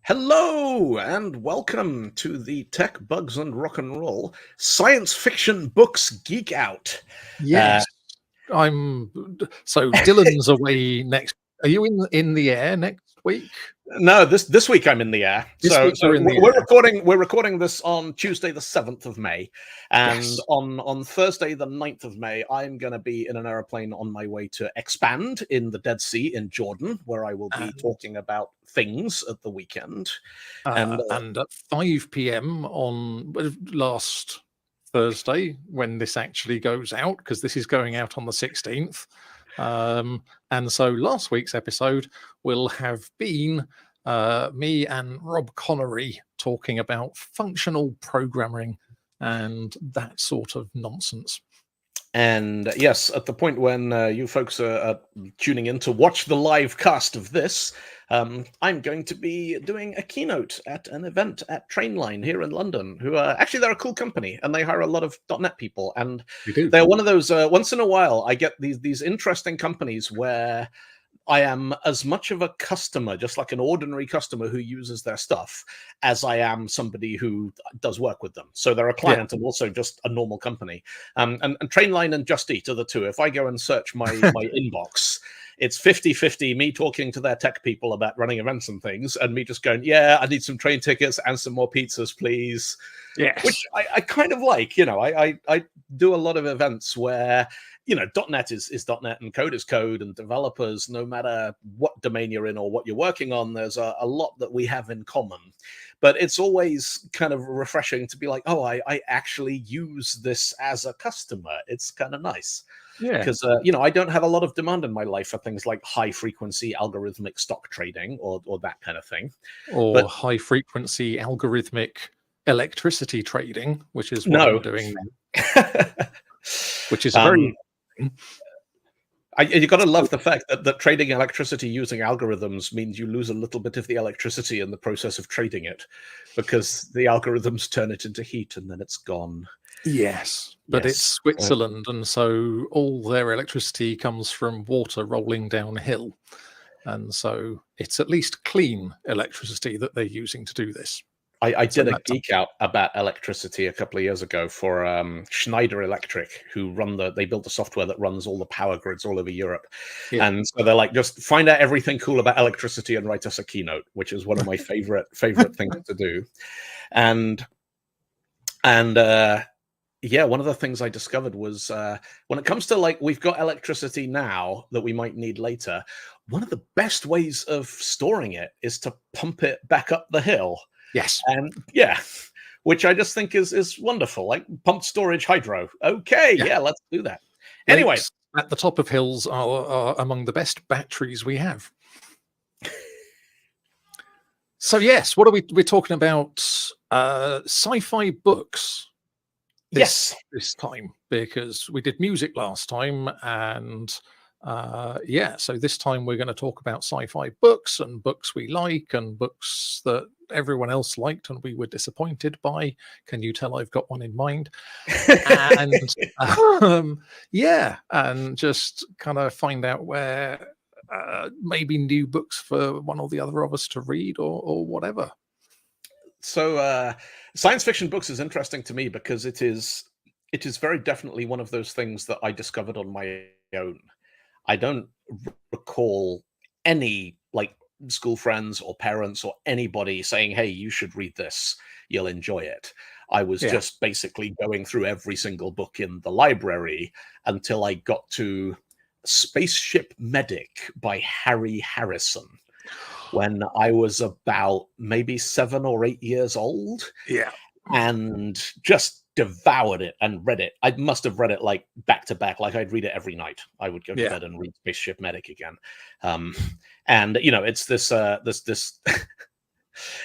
Hello and welcome to the Tech Bugs and Rock and Roll Science Fiction Books Geek Out. Yes, I'm. So Dylan's away next. Are you in the air next week? No, this week I'm in the air. This week you're in the we're air. we're recording this on Tuesday the 7th of May, and Yes. on Thursday the 9th of May I'm going to be in an aeroplane on my way to Expand in the Dead Sea in Jordan, where I will be talking about things at the weekend. And at 5 p.m. on last Thursday, when this actually goes out, because this is going out on the 16th. And so last week's episode will have been me and Rob Connery talking about functional programming and that sort of nonsense. And yes, at the point when you folks are tuning in to watch the live cast of this, I'm going to be doing a keynote at an event at Trainline here in London, who are actually, they're a cool company and they hire a lot of .NET people. And they're one of those, once in a while, I get these interesting companies where I am as much of a customer, just like an ordinary customer who uses their stuff, as I am somebody who does work with them. So they're a client and also just a normal company. And Trainline and Just Eat are the two. If I go and search my inbox, it's 50-50 me talking to their tech people about running events and things, and me just going, yeah, I need some train tickets and some more pizzas, please. Yes. Which I kind of like. You know, I do a lot of events where, you know, .NET is .NET and code is code, and developers, no matter what domain you're in or what you're working on, there's a lot that we have in common. But it's always kind of refreshing to be like, oh, I actually use this as a customer. It's kind of nice. Yeah. Because, you know, I don't have a lot of demand in my life for things like high frequency algorithmic stock trading or that kind of thing. Or high frequency algorithmic electricity trading, which is what I'm doing now. Which is very... you got to love the fact that trading electricity using algorithms means you lose a little bit of the electricity in the process of trading it, because the algorithms turn it into heat and then it's gone. Yes, but it's Switzerland, and so all their electricity comes from water rolling downhill. And so it's at least clean electricity that they're using to do this. I did a geek out about electricity a couple of years ago for Schneider Electric, who they built the software that runs all the power grids all over Europe. Yeah. And so they're like, just find out everything cool about electricity and write us a keynote, which is one of my favorite things to do. And yeah, one of the things I discovered was when it comes to, like, we've got electricity now that we might need later, one of the best ways of storing it is to pump it back up the hill. Yes. And yeah, which I just think is wonderful. Like pumped storage hydro. Okay, yeah, let's do that. Anyway, lakes at the top of hills are among the best batteries we have. So yes, what are we're talking about? Sci-fi books. This time, because we did music last time, and so this time we're going to talk about sci-fi books and books we like and books that everyone else liked and we were disappointed by. Can you tell I've got one in mind? And and just kind of find out where maybe new books for one or the other of us to read or whatever. So science fiction books is interesting to me because it is very definitely one of those things that I discovered on my own. I don't recall any like school friends or parents or anybody saying, hey, you should read this, you'll enjoy it. I was just basically going through every single book in the library until I got to Spaceship Medic by Harry Harrison, when I was about maybe 7 or 8 years old. Yeah. And just devoured it and read it. I must have read it like back to back. Like I'd read it every night. I would go to bed and read Spaceship Medic again. And you know, it's this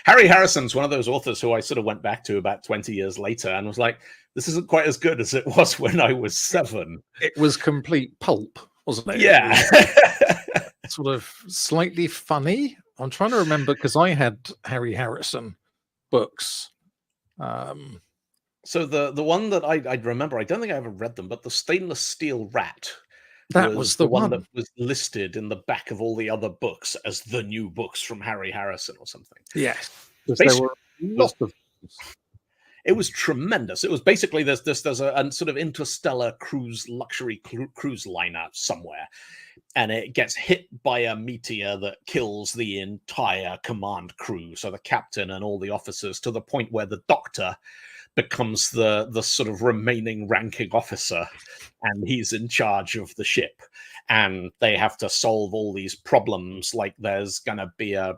Harry Harrison's one of those authors who I sort of went back to about 20 years later and was like, this isn't quite as good as it was when I was 7. It was complete pulp, wasn't it? Yeah. Sort of slightly funny. I'm trying to remember because I had Harry Harrison books. So the one that I'd remember, I don't think I ever read them, but the Stainless Steel Rat That was the one that one. was listed in the back of all the other books as the new books from Harry Harrison or something. Yes, because there Basically, were lots of. it was tremendous. It was basically there's a sort of interstellar luxury cruise liner somewhere, and it gets hit by a meteor that kills the entire command crew, so the captain and all the officers, to the point where the doctor becomes the sort of remaining ranking officer, and he's in charge of the ship, and they have to solve all these problems, like there's gonna be a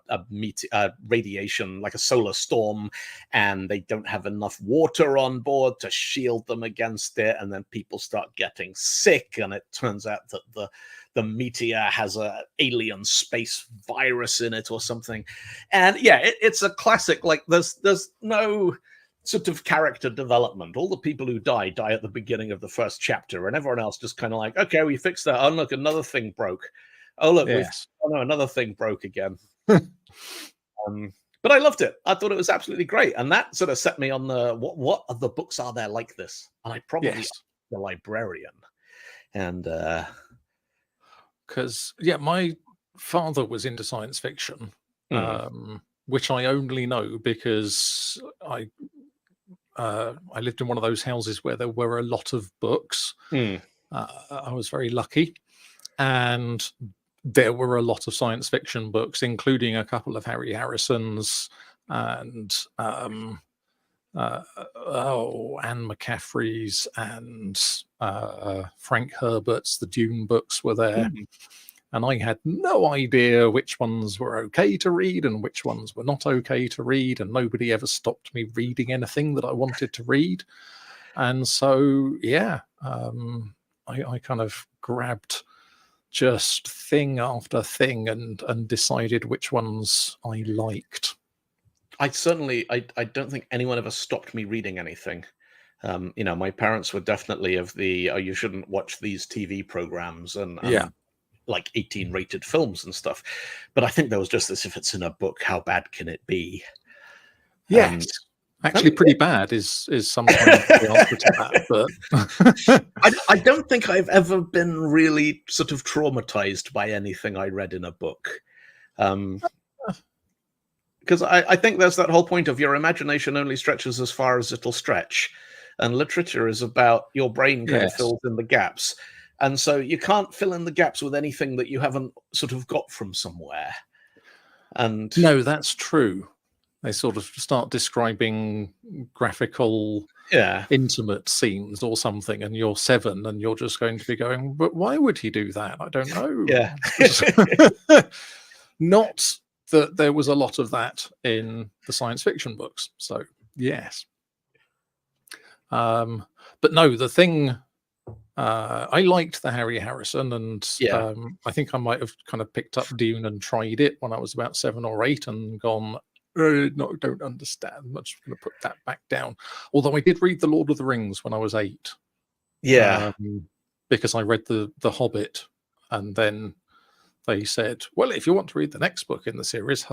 radiation, like a solar storm, and they don't have enough water on board to shield them against it, and then people start getting sick, and it turns out that the meteor has a alien space virus in it or something. And yeah, it's a classic. Like there's no sort of character development. All the people who die at the beginning of the first chapter, and everyone else just kind of like, okay, we fixed that. Oh, look, another thing broke. Oh, look, Yes. oh no, another thing broke again. But I loved it. I thought it was absolutely great, and that sort of set me on the what other books are there like this? And I probably asked the librarian, and because my father was into science fiction, which I only know because I lived in one of those houses where there were a lot of books. I was very lucky, and there were a lot of science fiction books, including a couple of Harry Harrison's and Anne McCaffrey's and Frank Herbert's. The Dune books were there. And I had no idea which ones were okay to read and which ones were not okay to read. And nobody ever stopped me reading anything that I wanted to read. And so, yeah, I kind of grabbed just thing after thing and decided which ones I liked. I don't think anyone ever stopped me reading anything. My parents were definitely of the, you shouldn't watch these TV programs and like 18 rated films and stuff. But I think there was just this, if it's in a book, how bad can it be? Yes. Actually, pretty bad is sometimes the answer to that. But I don't think I've ever been really sort of traumatized by anything I read in a book. Because I think there's that whole point of your imagination only stretches as far as it'll stretch. And literature is about your brain kind of fills in the gaps. And so you can't fill in the gaps with anything that you haven't sort of got from somewhere. And no, that's true. They sort of start describing graphical, intimate scenes or something, and you're 7, and you're just going to be going, but why would he do that? I don't know. Yeah. Not that there was a lot of that in the science fiction books. So, yes. But no, the thing... I liked the Harry Harrison, and I think I might have kind of picked up Dune and tried it when I was about 7 or 8 and gone, no, I don't understand. I'm just going to put that back down. Although I did read The Lord of the Rings when I was 8. Yeah. Because I read The Hobbit, and then they said, well, if you want to read the next book in the series,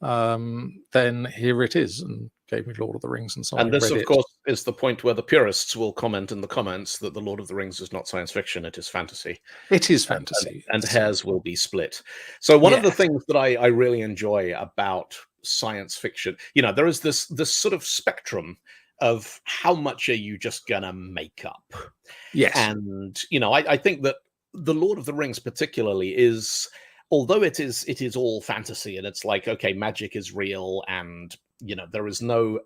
then here it is, and gave me Lord of the Rings, and so and I this, read of course, is the point where the purists will comment in the comments that the Lord of the Rings is not science fiction; it is fantasy. It is fantasy, and hairs will be split. So one of the things that I really enjoy about science fiction, there is this sort of spectrum of how much are you just gonna make up. Yes, and I think that the Lord of the Rings particularly is, although it is all fantasy, and it's like, okay, magic is real, and there is no,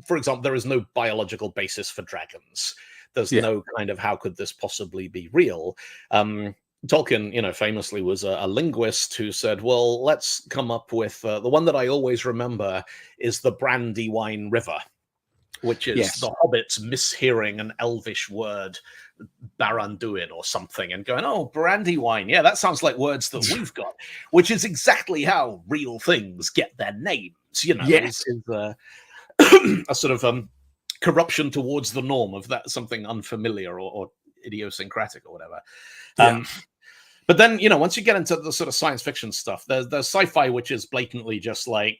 for example, there is no biological basis for dragons. There's no kind of, how could this possibly be real? Tolkien, famously was a linguist who said, well, let's come up with, the one that I always remember is the Brandywine River, which is the hobbits mishearing an elvish word, Baranduin or something, and going, oh, Brandywine, yeah, that sounds like words that we've got, which is exactly how real things get their names. Is a sort of corruption towards the norm of that, something unfamiliar or idiosyncratic or whatever. But then, once you get into the sort of science fiction stuff, there's sci-fi, which is blatantly just like,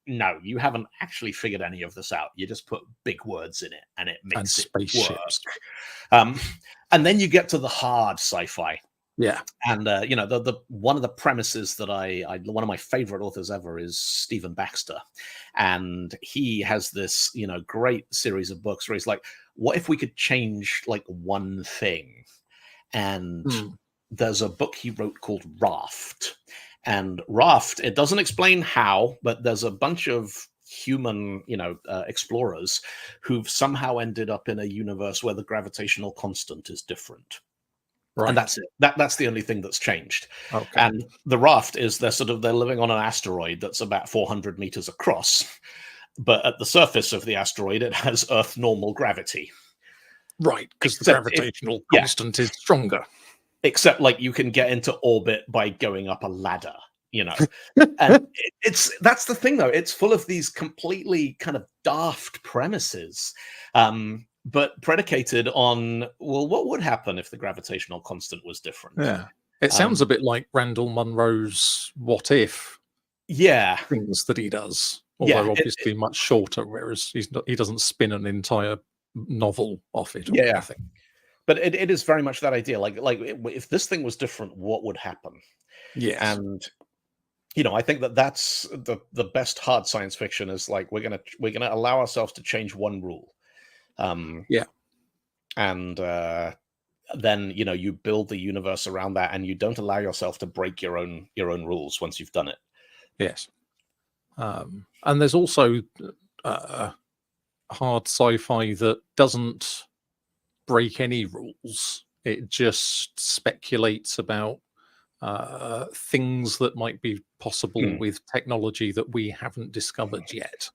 no, you haven't actually figured any of this out. You just put big words in it, and it makes it spaceships. work. And then you get to the hard sci-fi. Yeah. And the one of the premises that one of my favorite authors ever is Stephen Baxter, and he has this great series of books where he's like, what if we could change like one thing? And there's a book he wrote called Raft, and Raft, it doesn't explain how, but there's a bunch of human explorers who've somehow ended up in a universe where the gravitational constant is different. Right. And that's it. That's the only thing that's changed. Okay. And the Raft is they're living on an asteroid that's about 400 meters across, but at the surface of the asteroid, it has Earth normal gravity. Right, because the gravitational constant is stronger. Except, like, you can get into orbit by going up a ladder, And that's the thing, though. It's full of these completely kind of daft premises. But predicated on, well, what would happen if the gravitational constant was different? Yeah. It sounds a bit like Randall Munro's What If things that he does. Although obviously much shorter, whereas he doesn't spin an entire novel off it. I think. But it is very much that idea. Like if this thing was different, what would happen? Yes. And I think that's the best hard science fiction is like we're gonna allow ourselves to change one rule. And then you build the universe around that, and you don't allow yourself to break your own rules once you've done it. Yes. And there's also hard sci-fi that doesn't break any rules. It just speculates about things that might be possible with technology that we haven't discovered yet.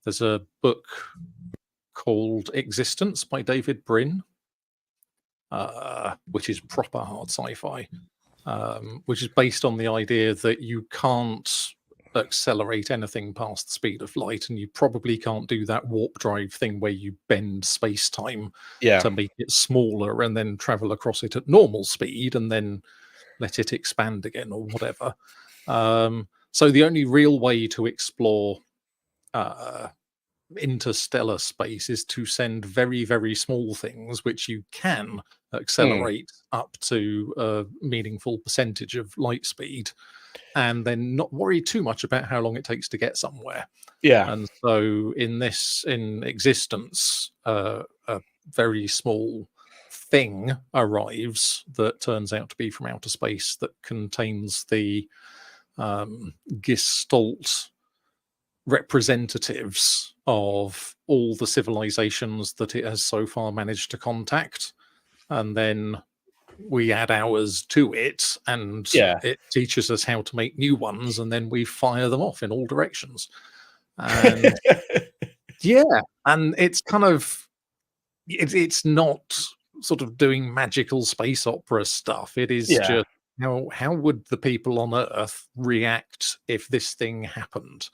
There's a book called Existence by David Brin, which is proper hard sci-fi, which is based on the idea that you can't accelerate anything past the speed of light, and you probably can't do that warp drive thing where you bend space-time to make it smaller and then travel across it at normal speed and then let it expand again or whatever. So the only real way to explore interstellar space is to send very, very small things which you can accelerate up to a meaningful percentage of light speed, and then not worry too much about how long it takes to get somewhere. And so in Existence, a very small thing arrives that turns out to be from outer space that contains the Gestalt representatives of all the civilizations that it has so far managed to contact, and then we add ours to it, and it teaches us how to make new ones, and then we fire them off in all directions. And and it's kind of it's not sort of doing magical space opera stuff. It is just how would the people on Earth react if this thing happened?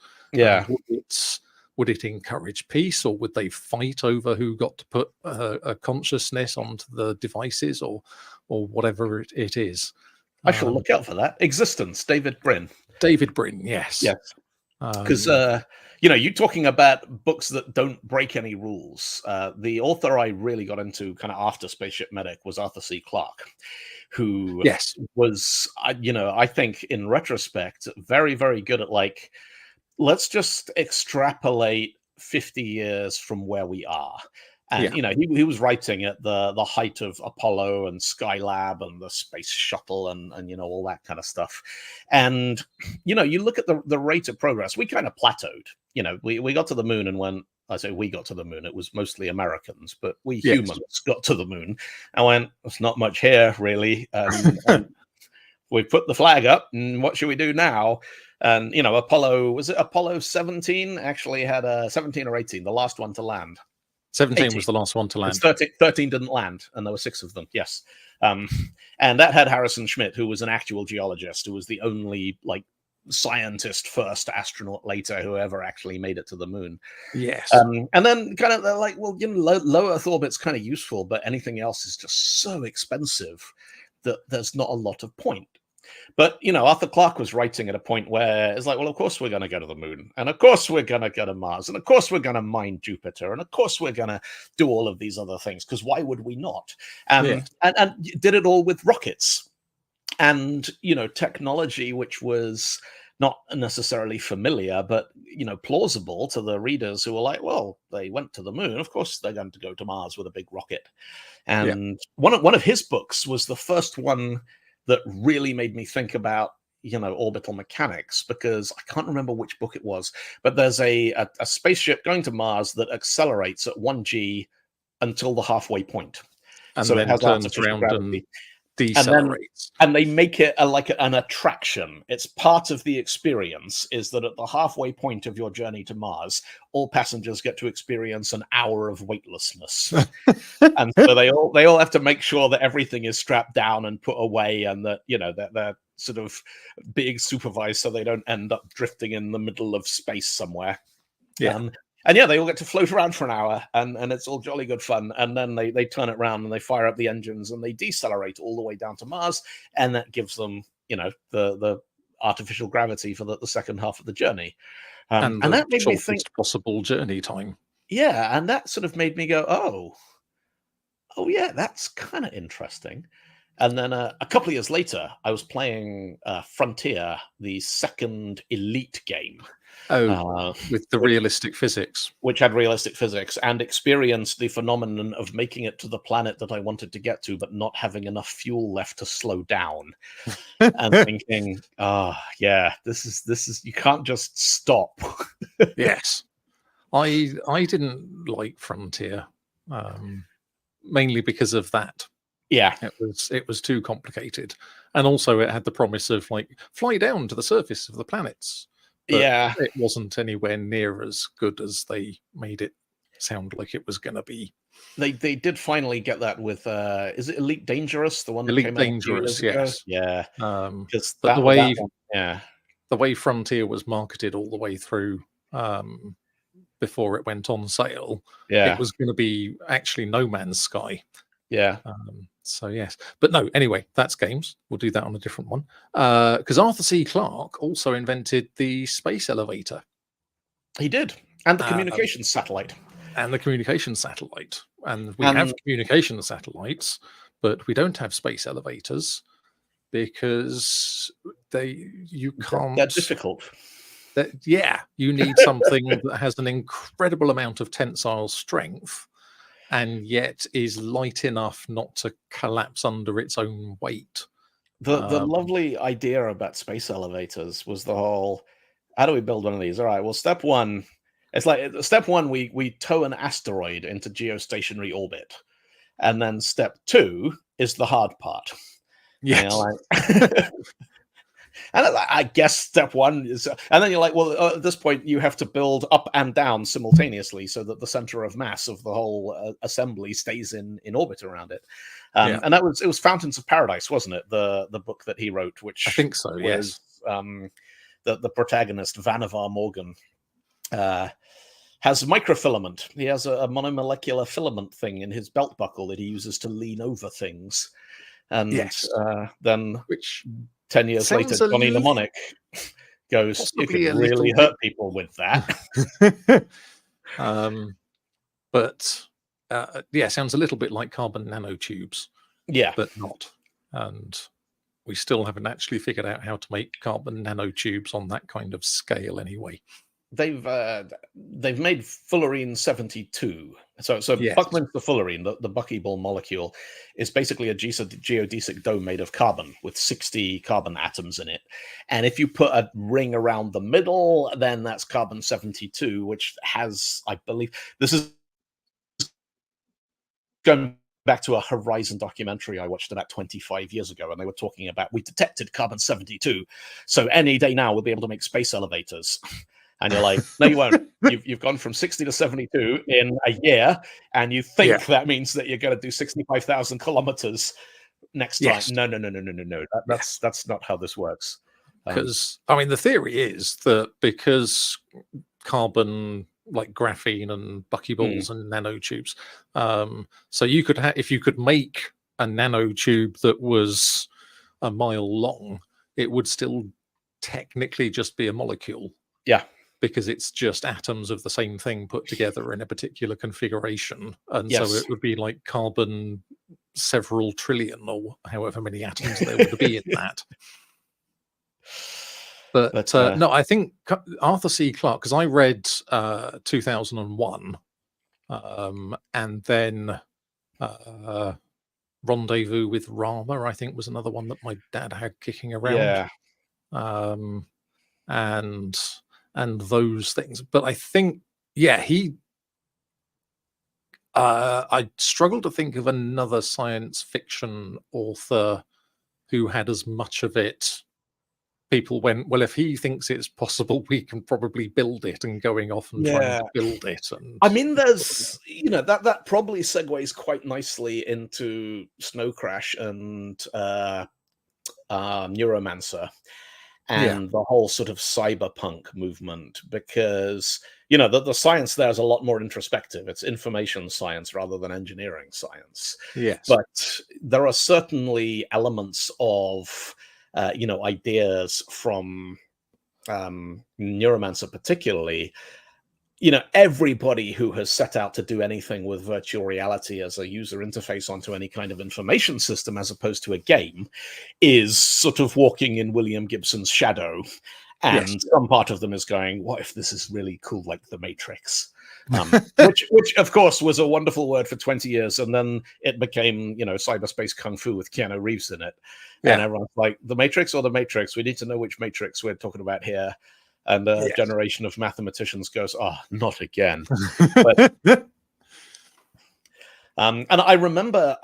Would it encourage peace, or would they fight over who got to put a consciousness onto the devices, or whatever it is? I shall look out for that. Existence, David Brin. David Brin, yes. Because you talking about books that don't break any rules. The author I really got into kind of after Spaceship Medic was Arthur C. Clarke, who was, I think in retrospect, very, very good at like, let's just extrapolate 50 years from where we are. And, he was writing at the height of Apollo and Skylab and the space shuttle and all that kind of stuff. And, you look at the rate of progress, we kind of plateaued. We got to the moon and went, I say we got to the moon, it was mostly Americans, but we humans got to the moon and went, there's not much here, really. And we put the flag up, and what should we do now? And, Apollo 17 actually had a 17 or 18, the last one to land. 17 18 was the last one to land. 13 didn't land, and there were 6 of them, yes. And that had Harrison Schmitt, who was an actual geologist, who was the only, like, scientist first, astronaut later, who ever actually made it to the moon. Yes. And then kind of they're like, well, low Earth orbit's kind of useful, but anything else is just so expensive that there's not a lot of point. But, Arthur Clarke was writing at a point where it's like, well, of course we're going to go to the moon. And of course we're going to go to Mars. And of course we're going to mine Jupiter. And of course we're going to do all of these other things, because why would we not? And did it all with rockets. And, technology which was not necessarily familiar, but, plausible to the readers who were like, well, they went to the moon. Of course they're going to go to Mars with a big rocket. And one of his books was the first one that really made me think about, orbital mechanics, because I can't remember which book it was, but there's a spaceship going to Mars that accelerates at 1G until the halfway point. And so then it has turns around gravity. And decelerates. And they make it like an attraction. It's part of the experience is that at the halfway point of your journey to Mars, all passengers get to experience an hour of weightlessness. And so they all have to make sure that everything is strapped down and put away, and that they're sort of being supervised so they don't end up drifting in the middle of space somewhere. And they all get to float around for an hour, and it's all jolly good fun. And then they turn it around and they fire up the engines and they decelerate all the way down to Mars, and that gives them, the artificial gravity for the second half of the journey. And that made me think possible journey time. Yeah, and that sort of made me go, oh yeah, that's kind of interesting. And then a couple of years later, I was playing Frontier, the second Elite game. With the realistic physics. Which had realistic physics, and experienced the phenomenon of making it to the planet that I wanted to get to, but not having enough fuel left to slow down. And thinking, this is you can't just stop. Yes. I didn't like Frontier, mainly because of that. Yeah. It was too complicated. And also it had the promise of fly down to the surface of the planets. But it wasn't anywhere near as good as they made it sound like it was going to be. They did finally get that with is it Elite Dangerous, the one that Elite came Dangerous, yes. Yeah. But the way Frontier was marketed all the way through before it went on sale, it was going to be actually No Man's Sky. Yeah. So yes, but no. Anyway, that's games. We'll do that on a different one. Because Arthur C. Clarke also invented the space elevator. He did, and the communications satellite. And the communications satellite. And we have communication satellites, but we don't have space elevators because you can't. They're difficult. You need something that has an incredible amount of tensile strength, and yet is light enough not to collapse under its own weight. The lovely idea about space elevators was the whole, how do we build one of these? All right, well, step one, it's like step one, we tow an asteroid into geostationary orbit. And then step two is the hard part. Yes. And I guess step one is, and then you're like, well, at this point, you have to build up and down simultaneously so that the center of mass of the whole assembly stays in orbit around it. And it was Fountains of Paradise, wasn't it? The book that he wrote, which I think so. Yes. The protagonist Vannevar Morgan has microfilament. He has a monomolecular filament thing in his belt buckle that he uses to lean over things. And then which 10 years later, Johnny Mnemonic goes, you could really hurt people with that. Sounds a little bit like carbon nanotubes. Yeah. But not. And we still haven't actually figured out how to make carbon nanotubes on that kind of scale anyway. They've made fullerene 72. So Buckminster fullerene, the buckyball molecule, is basically a geodesic dome made of carbon with 60 carbon atoms in it. And if you put a ring around the middle, then that's carbon 72, which has, I believe, this is going back to a Horizon documentary I watched about 25 years ago, and they were talking about, we detected carbon 72. So any day now we'll be able to make space elevators. And you're like, no, you won't. You've gone from 60 to 72 in a year, and you think that means that you're going to do 65,000 kilometers next time. No. That's not how this works. Because, the theory is that because carbon, like graphene and buckyballs and nanotubes, so if you could make a nanotube that was a mile long, it would still technically just be a molecule. Yeah. Because it's just atoms of the same thing put together in a particular configuration. And so Yes. it would be like carbon several trillion or however many atoms there would be in that. But no, I think Arthur C. Clarke, because I read 2001, and then Rendezvous with Rama, I think, was another one that my dad had kicking around. Yeah. And those things. But I think, yeah, I struggle to think of another science fiction author who had as much of it. People went, well, if he thinks it's possible, we can probably build it, and going off and trying to build it. And I mean, there's, that probably segues quite nicely into Snow Crash and Neuromancer and the whole sort of cyberpunk movement, because the science there is a lot more introspective. It's information science rather than engineering science. Yes, but there are certainly elements of ideas from Neuromancer particularly. Everybody who has set out to do anything with virtual reality as a user interface onto any kind of information system as opposed to a game is sort of walking in William Gibson's shadow. And some part of them is going, what if this is really cool, like The Matrix? Which of course was a wonderful word for 20 years, and then it became cyberspace kung fu with Keanu Reeves in it. And everyone's like, The Matrix or The Matrix? We need to know which Matrix we're talking about here. And a generation of mathematicians goes, not again. But, and I remember,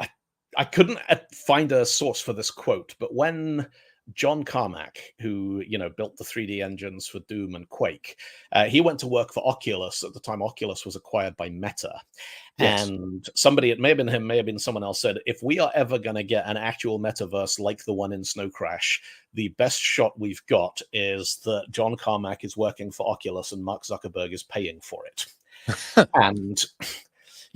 I couldn't find a source for this quote, but when John Carmack, who built the 3D engines for Doom and Quake, he went to work for Oculus at the time Oculus was acquired by Meta. And somebody, it may have been him, may have been someone else, said, if we are ever going to get an actual metaverse like the one in Snow Crash, the best shot we've got is that John Carmack is working for Oculus and Mark Zuckerberg is paying for it. And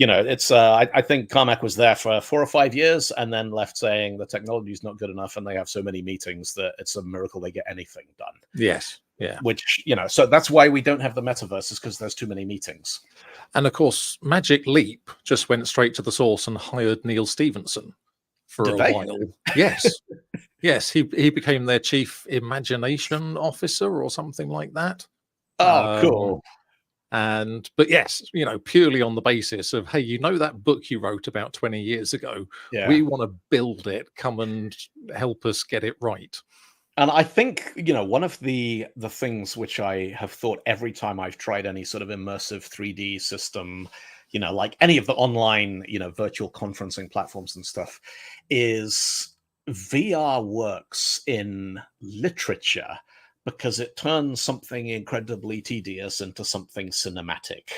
it's I think Carmack was there for 4 or 5 years and then left saying the technology is not good enough and they have so many meetings that it's a miracle they get anything done. Yes. Yeah. Which, so that's why we don't have the metaverse, is because there's too many meetings. And of course, Magic Leap just went straight to the source and hired Neal Stephenson for a while. Yes. Yes. He became their chief imagination officer or something like that. Oh, cool. But yes, purely on the basis of, hey, that book you wrote about 20 years ago, we want to build it, come and help us get it right. And I think, one of the things which I have thought every time I've tried any sort of immersive 3D system, like any of the online, virtual conferencing platforms and stuff, is VR works in literature because it turns something incredibly tedious into something cinematic.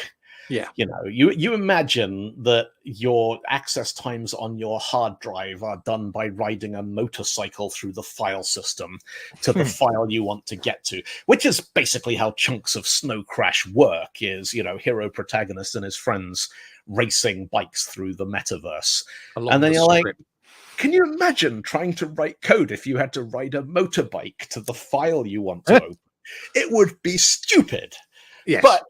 Yeah. You imagine that your access times on your hard drive are done by riding a motorcycle through the file system to the file you want to get to, which is basically how chunks of Snow Crash work, is, hero protagonist and his friends racing bikes through the metaverse. And then you're like, can you imagine trying to write code if you had to ride a motorbike to the file you want to open? It would be stupid. Yes. But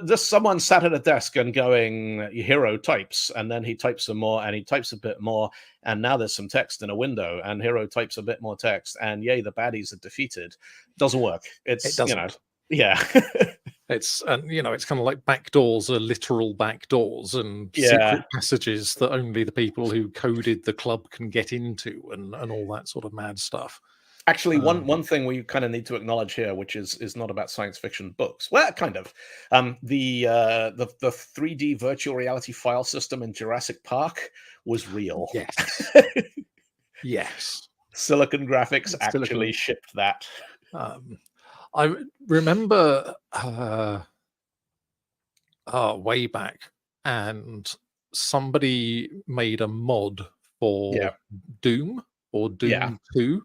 just someone sat at a desk and going, hero types, and then he types some more and he types a bit more, and now there's some text in a window and hero types a bit more text, and yay, the baddies are defeated. Doesn't work. It doesn't. It's it's kind of like backdoors are literal backdoors and secret passages that only the people who coded the club can get into, and all that sort of mad stuff. Actually, one thing we kind of need to acknowledge here, which is not about science fiction books. Well, kind of. The 3D virtual reality file system in Jurassic Park was real. Yes. Yes. Silicon Graphics actually shipped that. I remember way back, and somebody made a mod for Doom or Doom 2.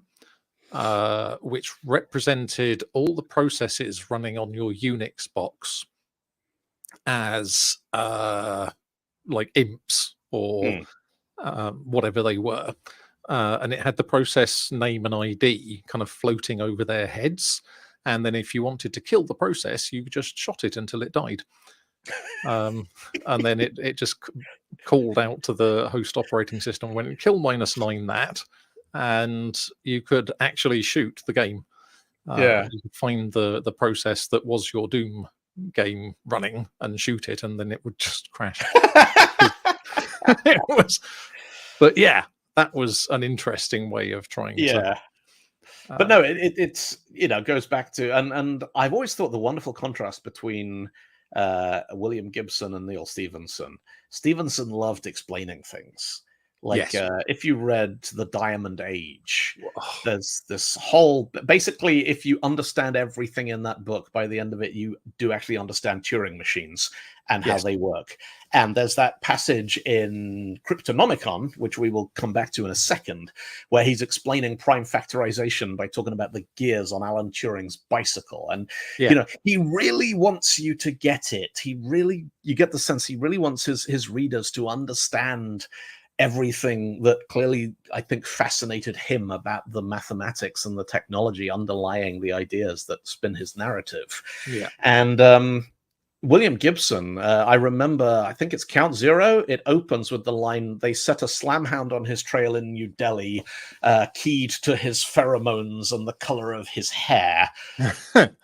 Which represented all the processes running on your Unix box as like imps or whatever they were. and it had the process name and ID kind of floating over their heads. And then if you wanted to kill the process, you just shot it until it died. And then it just called out to the host operating system, went kill -9 that, and you could actually shoot the game. You could find the process that was your Doom game running and shoot it, and then it would just crash. It was, but yeah, that was an interesting way of trying to. But no, it's goes back to and I've always thought the wonderful contrast between William Gibson and Neal Stephenson. Stephenson loved explaining things. Like if you read The Diamond Age, there's this whole basically, if you understand everything in that book, by the end of it, you do actually understand Turing machines and how they work. And there's that passage in Cryptonomicon, which we will come back to in a second, where he's explaining prime factorization by talking about the gears on Alan Turing's bicycle. And, he really wants you to get it. You get the sense he really wants his readers to understand everything that clearly, I think, fascinated him about the mathematics and the technology underlying the ideas that spin his narrative. And William Gibson, I remember, I think it's Count Zero. It opens with the line, "They set a slamhound on his trail in New Delhi, keyed to his pheromones and the color of his hair."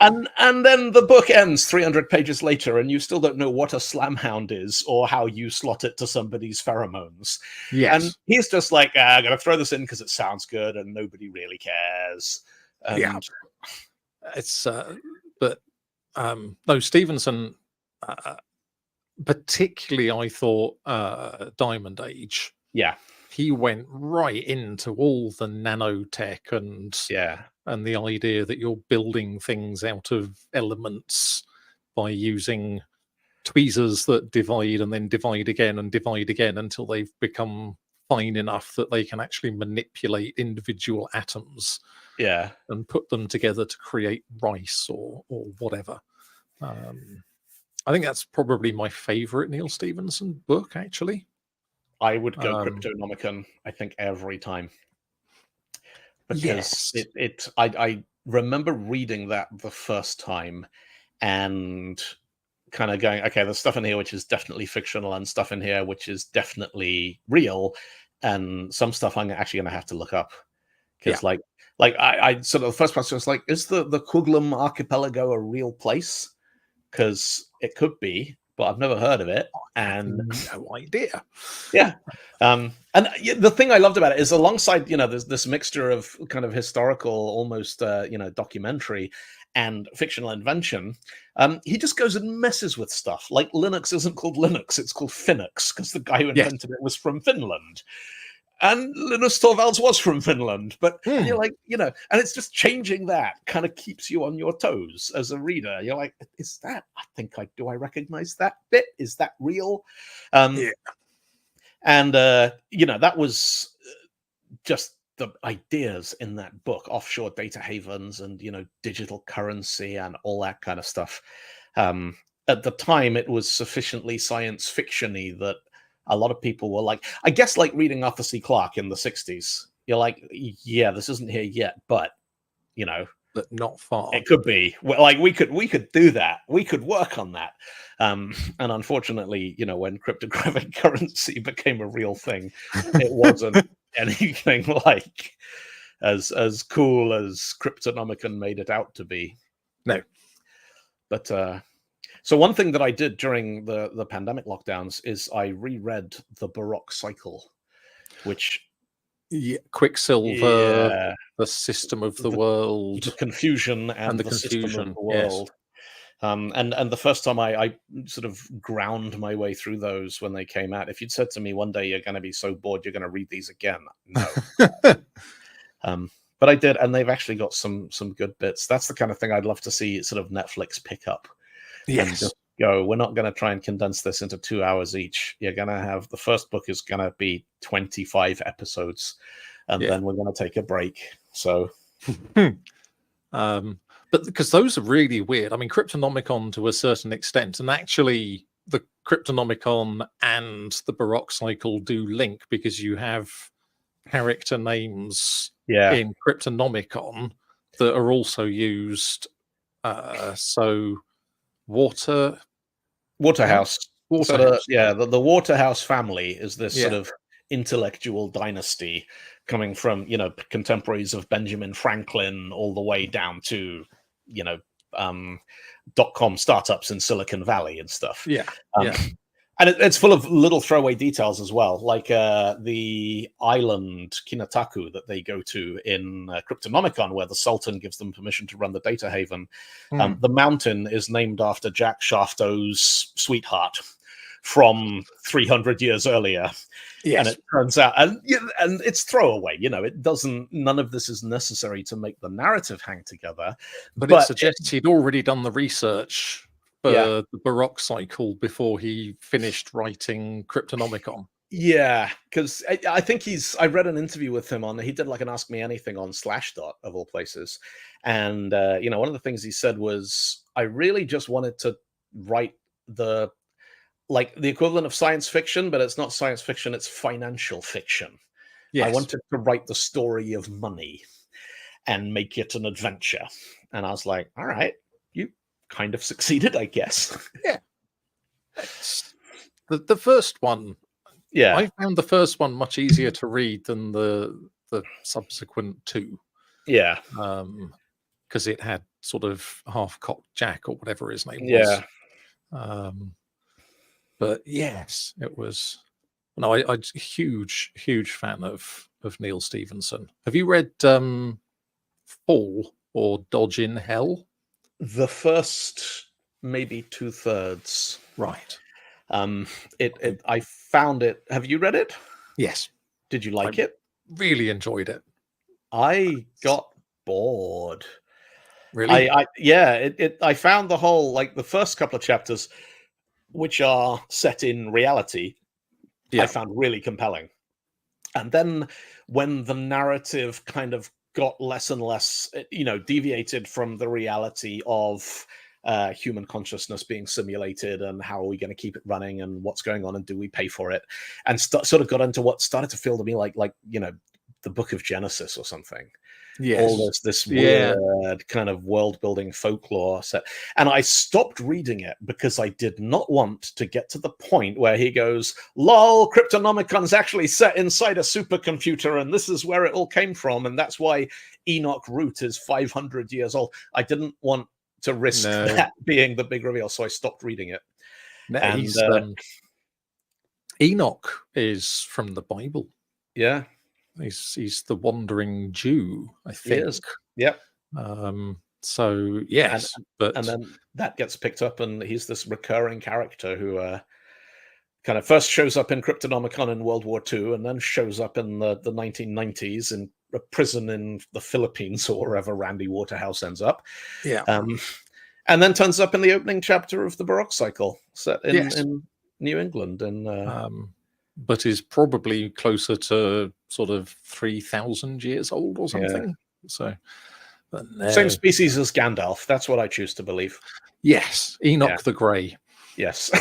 and then the book ends 300 pages later, and you still don't know what a slamhound is or how you slot it to somebody's pheromones. And he's just like, I'm going to throw this in because it sounds good and nobody really cares. It's, but no, Stephenson, particularly, I thought Diamond Age. He went right into all the nanotech and the idea that you're building things out of elements by using tweezers that divide and then divide again and divide again until they've become fine enough that they can actually manipulate individual atoms and put them together to create rice or whatever. I think that's probably my favorite Neal Stephenson book, actually. I would go Cryptonomicon, I think, every time. Because I remember reading that the first time and kind of going, okay, there's stuff in here which is definitely fictional and stuff in here which is definitely real, and some stuff I'm actually going to have to look up. Because like I sort of, the first question was like, is the Kwuglam Archipelago a real place? Because it could be, but I've never heard of it, and no idea. And the thing I loved about it is, alongside there's this mixture of kind of historical, almost documentary and fictional invention. He just goes and messes with stuff. Like Linux isn't called Linux; it's called Finux because the guy who invented it was from Finland. And Linus Torvalds was from Finland, but you're like, and it's just changing that kind of keeps you on your toes as a reader. You're like, is that, do I recognize that bit? Is that real? And, that was just the ideas in that book, offshore data havens and, digital currency and all that kind of stuff. At the time, it was sufficiently science fiction-y that a lot of people were like, I guess, like reading Arthur C. Clarke in the 60s. You're like, yeah, this isn't here yet, but, but not far. It could be. Like, we could do that. We could work on that. And unfortunately, when cryptographic currency became a real thing, it wasn't anything like as cool as Cryptonomicon made it out to be. No. But so one thing that I did during the pandemic lockdowns is I reread the Baroque Cycle, which Quicksilver, the system of the world, the confusion and the confusion system of the world. And the first time I sort of ground my way through those when they came out. If you'd said to me one day you're going to be so bored you're going to read these again, no. But I did, and they've actually got some good bits. That's the kind of thing I'd love to see sort of Netflix pick up. Yes. And just go, we're not going to try and condense this into 2 hours each. You're going to have, the first book is going to be 25 episodes, and then we're going to take a break. So, but because those are really weird. I mean, Cryptonomicon to a certain extent, and actually the Cryptonomicon and the Baroque Cycle do link, because you have character names Yeah. in Cryptonomicon that are also used. So Waterhouse. Waterhouse. So Waterhouse. the Waterhouse family is this sort Yeah. of intellectual dynasty coming from, contemporaries of Benjamin Franklin all the way down to, .com startups in Silicon Valley and stuff. Yeah. Um, Yeah. And it's full of little throwaway details as well, like the island Kinataku that they go to in Cryptonomicon, where the Sultan gives them permission to run the data haven. The mountain is named after Jack Shafto's sweetheart from 300 years earlier. Yes. And it turns out, and it's throwaway, it doesn't, none of this is necessary to make the narrative hang together. But it suggests he'd already done the research for the Baroque cycle before he finished writing Cryptonomicon. Yeah, because I think I read an interview with him he did like an Ask Me Anything on Slashdot of all places. And, one of the things he said was, I really just wanted to write the equivalent of science fiction, but it's not science fiction, it's financial fiction. Yes. I wanted to write the story of money and make it an adventure. And I was like, all right, you kind of succeeded, I guess. Yeah. The first one, I found the first one much easier to read than the subsequent two. Yeah. Because it had sort of Half-Cocked Jack or whatever his name was. Yeah. But yes, it was. No, I'm a huge fan of Neal Stephenson. Have you read Fall or Dodge in Hell? The first maybe 2/3. Right. I found it. Have you read it? Yes. Did you like it? Really enjoyed it. I got bored. Really? I found the whole, the first couple of chapters, which are set in reality, I found really compelling. And then when the narrative kind of got less and less, deviated from the reality of human consciousness being simulated and how are we going to keep it running and what's going on and do we pay for it, and sort of got into what started to feel to me like the Book of Genesis or something. Yes. All this weird kind of world building folklore set. And I stopped reading it because I did not want to get to the point where he goes, lol, Cryptonomicon's actually set inside a supercomputer and this is where it all came from. And that's why Enoch Root is 500 years old. I didn't want to risk that being the big reveal. So I stopped reading it. Enoch is from the Bible. Yeah. He's the wandering Jew, I think. Yep. So yes, and then that gets picked up, and he's this recurring character who kind of first shows up in Cryptonomicon in World War II, and then shows up in the 1990s in a prison in the Philippines or wherever Randy Waterhouse ends up. Yeah. And then turns up in the opening chapter of the Baroque cycle set in New England, and but is probably closer to sort of 3,000 years old or something. Yeah. So, same species as Gandalf. That's what I choose to believe. Yes, Enoch the Grey. Yes,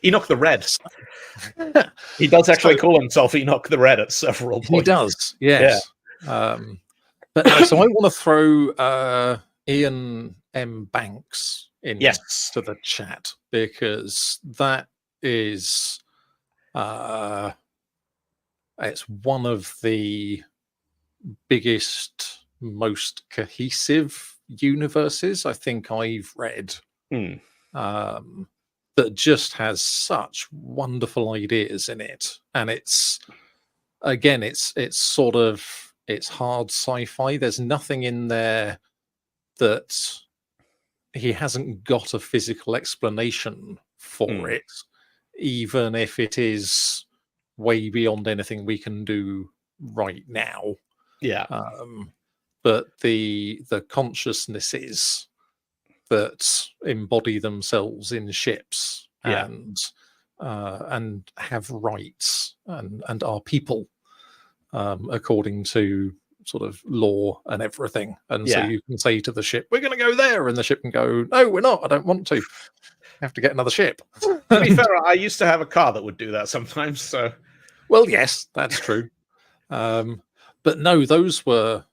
Enoch the Red. He does actually call himself Enoch the Red at several points. He does. Yes. Yeah. But so I want to throw Ian M. Banks in to the chat, because that is it's one of the biggest, most cohesive universes I think I've read, that just has such wonderful ideas in it. And it's sort of, it's hard sci-fi. There's nothing in there that he hasn't got a physical explanation for it, even if it is way beyond anything we can do right now. Yeah. But the consciousnesses that embody themselves in ships and have rights and are people, according to sort of law and everything. And so you can say to the ship, we're going to go there, and the ship can go, no, we're not, I don't want to. Have to get another ship. To be fair, I used to have a car that would do that sometimes. So Well, yes, that's true. But no, those were,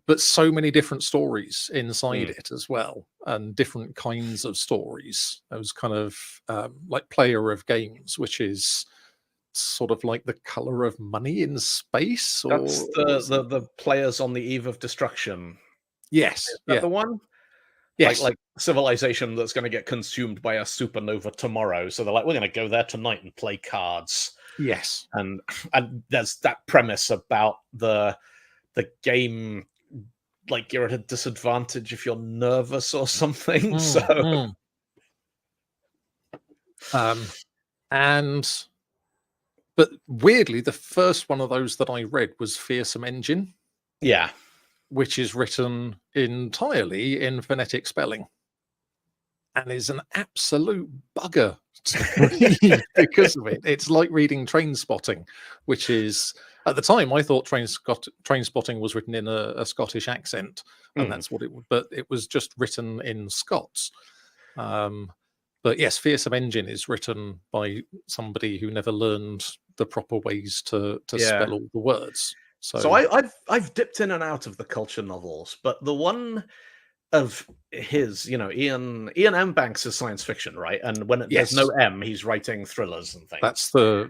but so many different stories inside it as well, and different kinds of stories. Those kind of like Player of Games, which is sort of like the color of money in space, That's or the players on the eve of destruction. yes, Is that yeah, the one? yes, Like civilization that's going to get consumed by a supernova tomorrow. So they're like, we're going to go there tonight and play cards. yes, And there's that premise about the game, like you're at a disadvantage if you're nervous or something. So and but weirdly, the first one of those that I read was Fearsome Engine, yeah, which is written entirely in phonetic spelling and is an absolute bugger to read because of it. It's like reading Train Spotting, which is, at the time, I thought Train Spotting was written in a Scottish accent, and that's what it would, but it was just written in Scots. But yes, Fearsome Engine is written by somebody who never learned the proper ways to spell all the words. So I've dipped in and out of the culture novels, but the one of his, Ian M. Banks is science fiction, right? And when there's no M, he's writing thrillers and things. That's the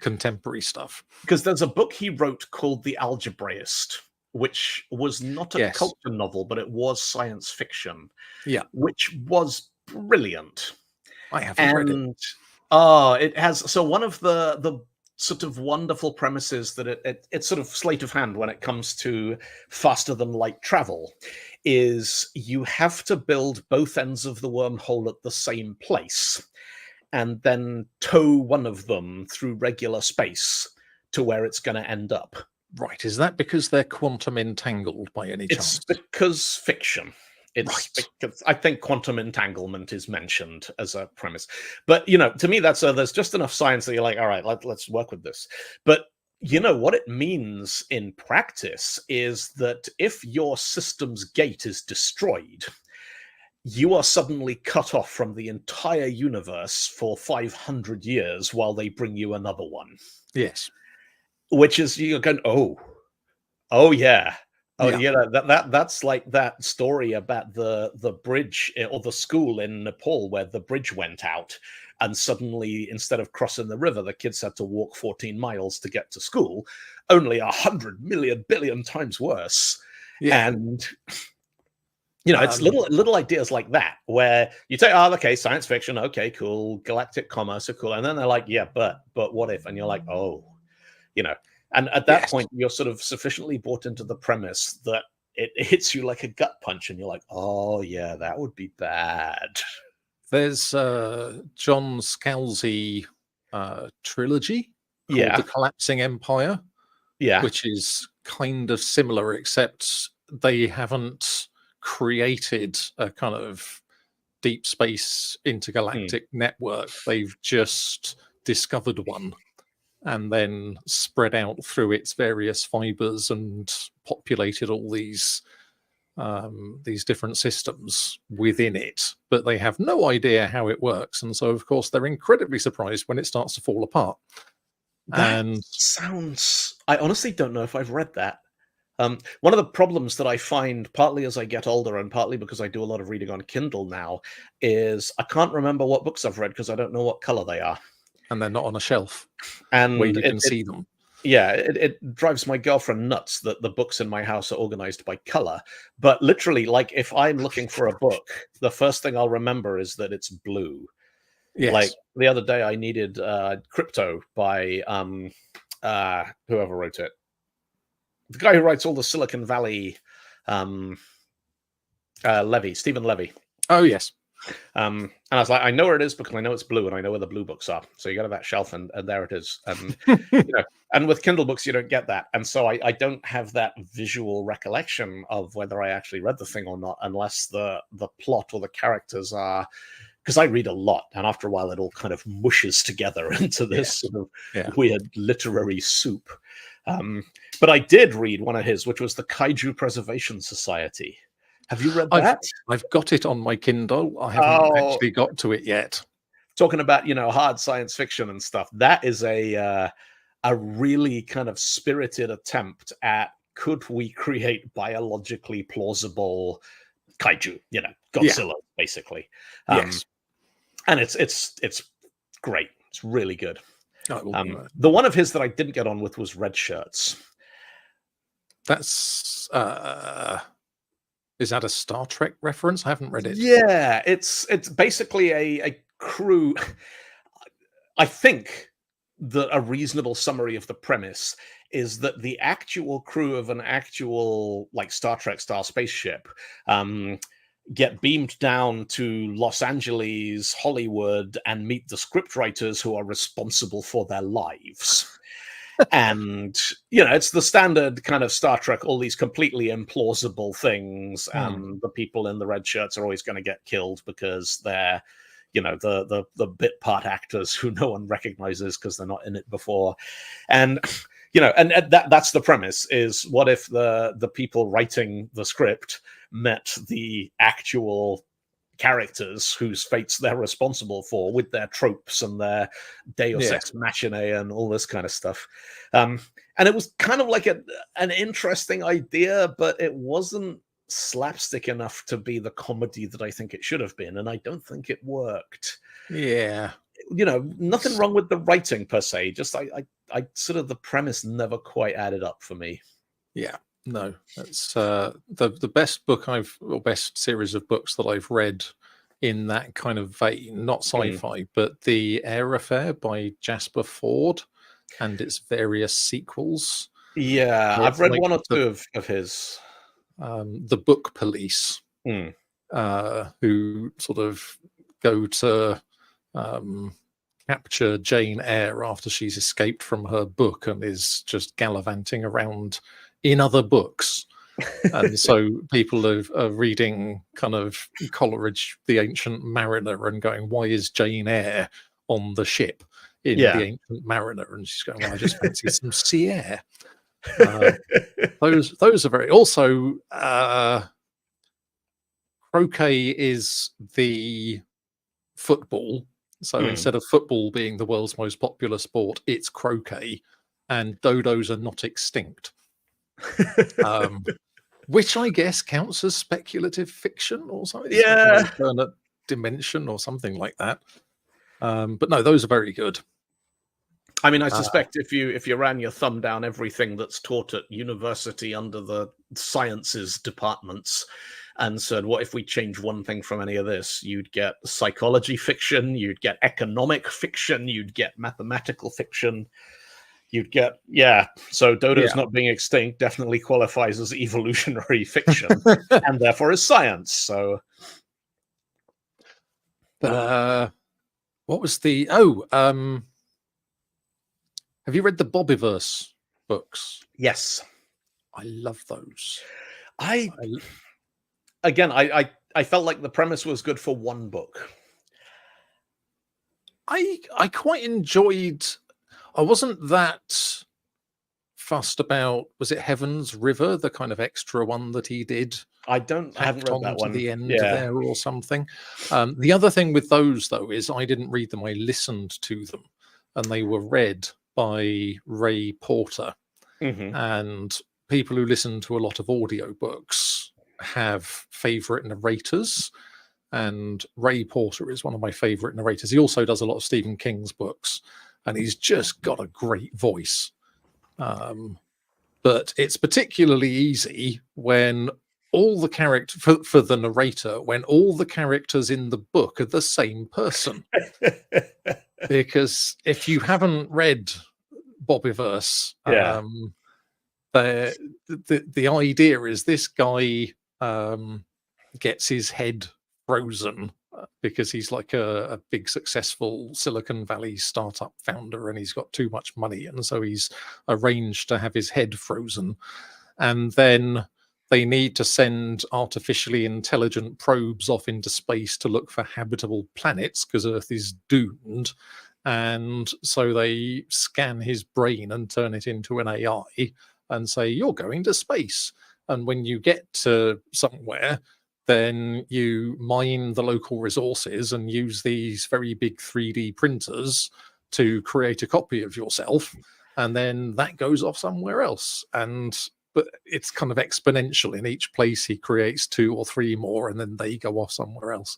contemporary stuff. Because there's a book he wrote called The Algebraist, which was not a culture novel, but it was science fiction. Yeah, which was brilliant. I haven't read it. It has. So one of the sort of wonderful premises that it's sort of sleight of hand when it comes to faster than light travel is you have to build both ends of the wormhole at the same place and then tow one of them through regular space to where it's going to end up. Right. Is that because they're quantum entangled by any chance? It's because fiction. It's because I think quantum entanglement is mentioned as a premise. But, to me, that's there's just enough science that you're like, all right, let's work with this. But, what it means in practice is that if your system's gate is destroyed, you are suddenly cut off from the entire universe for 500 years while they bring you another one. Yes. Which is, you're going, oh, yeah. Oh yeah, that's like that story about the bridge or the school in Nepal where the bridge went out, and suddenly instead of crossing the river, the kids had to walk 14 miles to get to school. Only 100 million billion times worse. Yeah. And it's little ideas like that where you say, oh, okay, science fiction, okay, cool, galactic commerce, are cool, and then they're like, yeah, but what if? And you're like, oh, And at that point, you're sort of sufficiently bought into the premise that it hits you like a gut punch, and you're like, "Oh yeah, that would be bad." There's John Scalzi trilogy called The Collapsing Empire, which is kind of similar, except they haven't created a kind of deep space intergalactic network. They've just discovered one and then spread out through its various fibers and populated all these different systems within it, but they have no idea how it works, and so of course they're incredibly surprised when it starts to fall apart. I honestly don't know if I've read that. One of the problems that I find, partly as I get older and partly because I do a lot of reading on Kindle now, is I can't remember what books I've read because I don't know what color they are. And they're not on a shelf and where you can see them. Yeah, it drives my girlfriend nuts that the books in my house are organized by color. But literally, like, if I'm looking for a book, the first thing I'll remember is that it's blue. Yes. Like the other day, I needed Crypto by whoever wrote it. The guy who writes all the Silicon Valley Stephen Levy. Oh, yes. And I was like, I know where it is because I know it's blue and I know where the blue books are. So you go to that shelf and there it is. And and with Kindle books, you don't get that. And so I don't have that visual recollection of whether I actually read the thing or not, unless the plot or the characters are, because I read a lot. And after a while, it all kind of mushes together into this sort of weird literary soup. But I did read one of his, which was the Kaiju Preservation Society. Have you read that? I've got it on my Kindle. I haven't actually got to it yet. Talking about, hard science fiction and stuff. That is a a really kind of spirited attempt at, could we create biologically plausible kaiju, Godzilla, basically. Yes. And it's great. It's really good. Oh, the one of his that I didn't get on with was Red Shirts. That's is that a Star Trek reference? I haven't read it. Yeah, it's basically a crew. I think that a reasonable summary of the premise is that the actual crew of an actual, like, Star Trek style spaceship get beamed down to Los Angeles, Hollywood, and meet the scriptwriters who are responsible for their lives. And it's the standard kind of Star Trek, all these completely implausible things, and the people in the red shirts are always going to get killed because they're the bit part actors who no one recognizes because they're not in it before. And that's the premise, is what if the people writing the script met the actual characters whose fates they're responsible for, with their tropes and their deus ex machina and all this kind of stuff. And it was kind of like an interesting idea, but it wasn't slapstick enough to be the comedy that I think it should have been, and I don't think it worked. Yeah. Nothing wrong with the writing per se, just I sort of, the premise never quite added up for me. Yeah. No, that's the best book or best series of books that I've read in that kind of vein, not sci-fi, but The Air Affair by Jasper Fforde and its various sequels. Yeah, I've read one or two of his. The Book Police, who sort of go to capture Jane Eyre after she's escaped from her book and is just gallivanting around in other books. And so people are reading kind of Coleridge, The Ancient Mariner, and going, why is Jane Eyre on the ship in The Ancient Mariner? And she's going, well, I just fancy some sea air. Those are very... Also, croquet is the football. So instead of football being the world's most popular sport, it's croquet, and dodos are not extinct. Which I guess counts as speculative fiction or something. Yeah, like an alternate dimension or something like that. But no, those are very good. I mean, I suspect if you ran your thumb down everything that's taught at university under the sciences departments and said, what if we change one thing from any of this? You'd get psychology fiction, you'd get economic fiction, you'd get mathematical fiction. You'd get, so dodos not being extinct definitely qualifies as evolutionary fiction and therefore is science. So, but what was the have you read the Bobbyverse books? Yes, I love those. I felt like the premise was good for one book. I quite enjoyed. I wasn't that fussed about, was it Heaven's River, the kind of extra one that he did? I haven't read that one. To the end there or something. The other thing with those, though, is I didn't read them. I listened to them, and they were read by Ray Porter. And people who listen to a lot of audiobooks have favorite narrators. And Ray Porter is one of my favorite narrators. He also does a lot of Stephen King's books. And he's just got a great voice. But it's particularly easy when all the characters, for the narrator, when all the characters in the book are the same person. Because if you haven't read Bobbyverse, the idea is this guy gets his head frozen because he's like a big successful Silicon Valley startup founder, and he's got too much money, and so he's arranged to have his head frozen. And then they need to send artificially intelligent probes off into space to look for habitable planets because Earth is doomed. And so they scan his brain and turn it into an AI and say, you're going to space. And when you get to somewhere, then you mine the local resources and use these very big 3D printers to create a copy of yourself. and then that goes off somewhere else, but it's kind of exponential. In each place he creates 2 or 3 more, and then they go off somewhere else.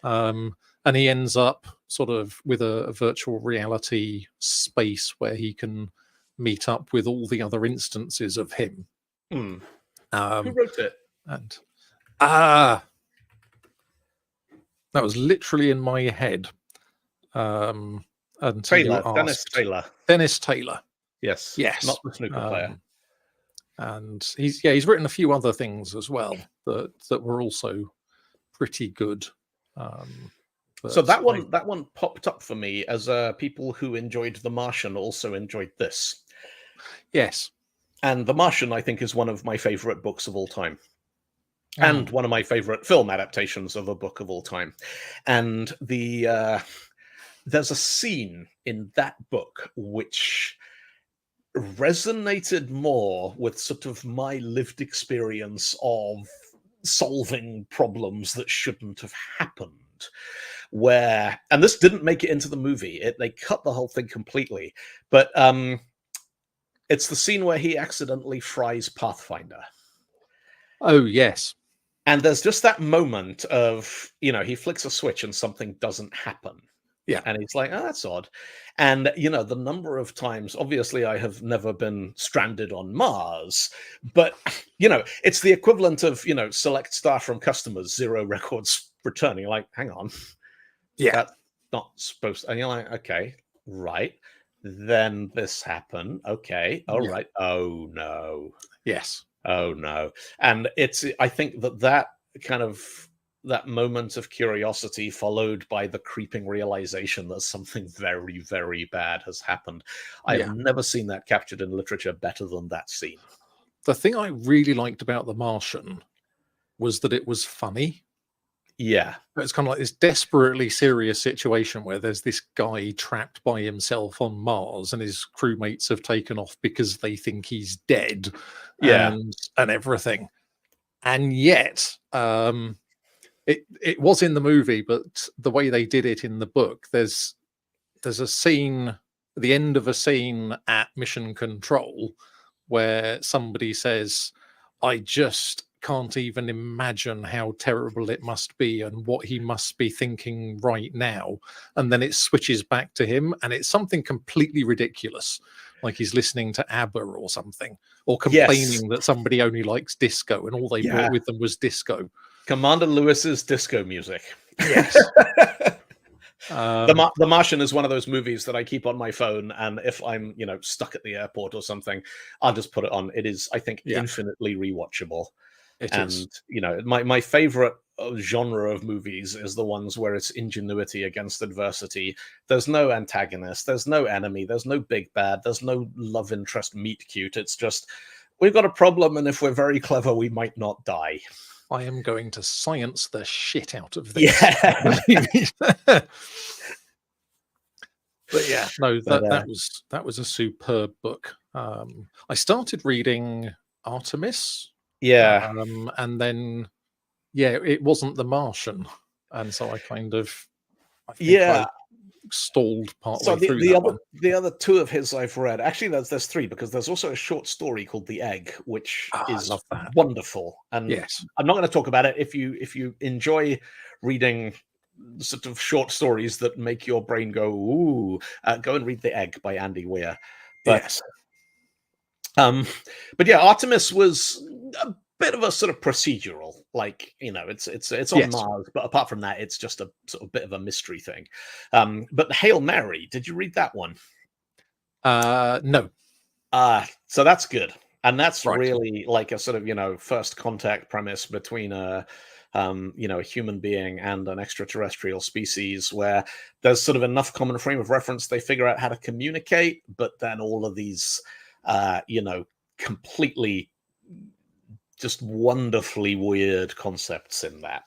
And he ends up sort of with a virtual reality space where he can meet up with all the other instances of him. Who wrote it? And that was literally in my head. Taylor, Dennis Taylor. Yes, not the snooker player. And he's written a few other things as well that were also pretty good. So that one popped up for me as people who enjoyed The Martian also enjoyed this. Yes. And The Martian, I think, is one of my favorite books of all time. And one of my favorite film adaptations of a book of all time. And there's a scene in that book which resonated more with sort of my lived experience of solving problems that shouldn't have happened. And this didn't make it into the movie. They cut the whole thing completely. But it's the scene where he accidentally fries Pathfinder. Oh, yes. And there's just that moment of, he flicks a switch and something doesn't happen. Yeah. And he's like, oh, that's odd. And, the number of times, obviously I have never been stranded on Mars, but, it's the equivalent of, select star from customers, 0 records returning. You're like, hang on. Yeah. That's not supposed to. And you're like, okay, right. Then this happened. Okay. All right. Oh, no. Yes. Oh, no. And I think that kind of that moment of curiosity followed by the creeping realization that something very, very bad has happened. I've never seen that captured in literature better than that scene. The thing I really liked about The Martian was that it was funny. Yeah. It's kind of like this desperately serious situation where there's this guy trapped by himself on Mars and his crewmates have taken off because they think he's dead. Yeah. And everything. And yet, it was in the movie, but the way they did it in the book, there's a scene, the end of a scene at Mission Control, where somebody says, I just can't even imagine how terrible it must be and what he must be thinking right now. And then it switches back to him, and it's something completely ridiculous, like he's listening to ABBA or something, or complaining that somebody only likes disco and all they brought with them was disco. Commander Lewis's disco music. Yes. The Martian is one of those movies that I keep on my phone, and if I'm, stuck at the airport or something, I'll just put it on. It is, I think, infinitely rewatchable. It is. My favorite genre of movies is the ones where it's ingenuity against adversity. There's no antagonist, there's no enemy, there's no big bad, there's no love interest meet cute. It's just, we've got a problem, and if we're very clever, we might not die. I am going to science the shit out of this. Yeah. But yeah, no, that was a superb book. I started reading Artemis. Yeah. And then it wasn't The Martian. And so I kind of I stalled partway through the other 2 of his I've read. Actually, there's 3, because there's also a short story called The Egg, which is wonderful. And I'm not going to talk about it. If you enjoy reading sort of short stories that make your brain go ooh, go and read The Egg by Andy Weir. But Artemis was a bit of a sort of procedural, like, it's on Mars, but apart from that, it's just a sort of bit of a mystery thing. But Hail Mary, did you read that one? No. So that's good. And that's really like a sort of, first contact premise between a human being and an extraterrestrial species, where there's sort of enough common frame of reference, they figure out how to communicate, but then all of these, completely just wonderfully weird concepts in that.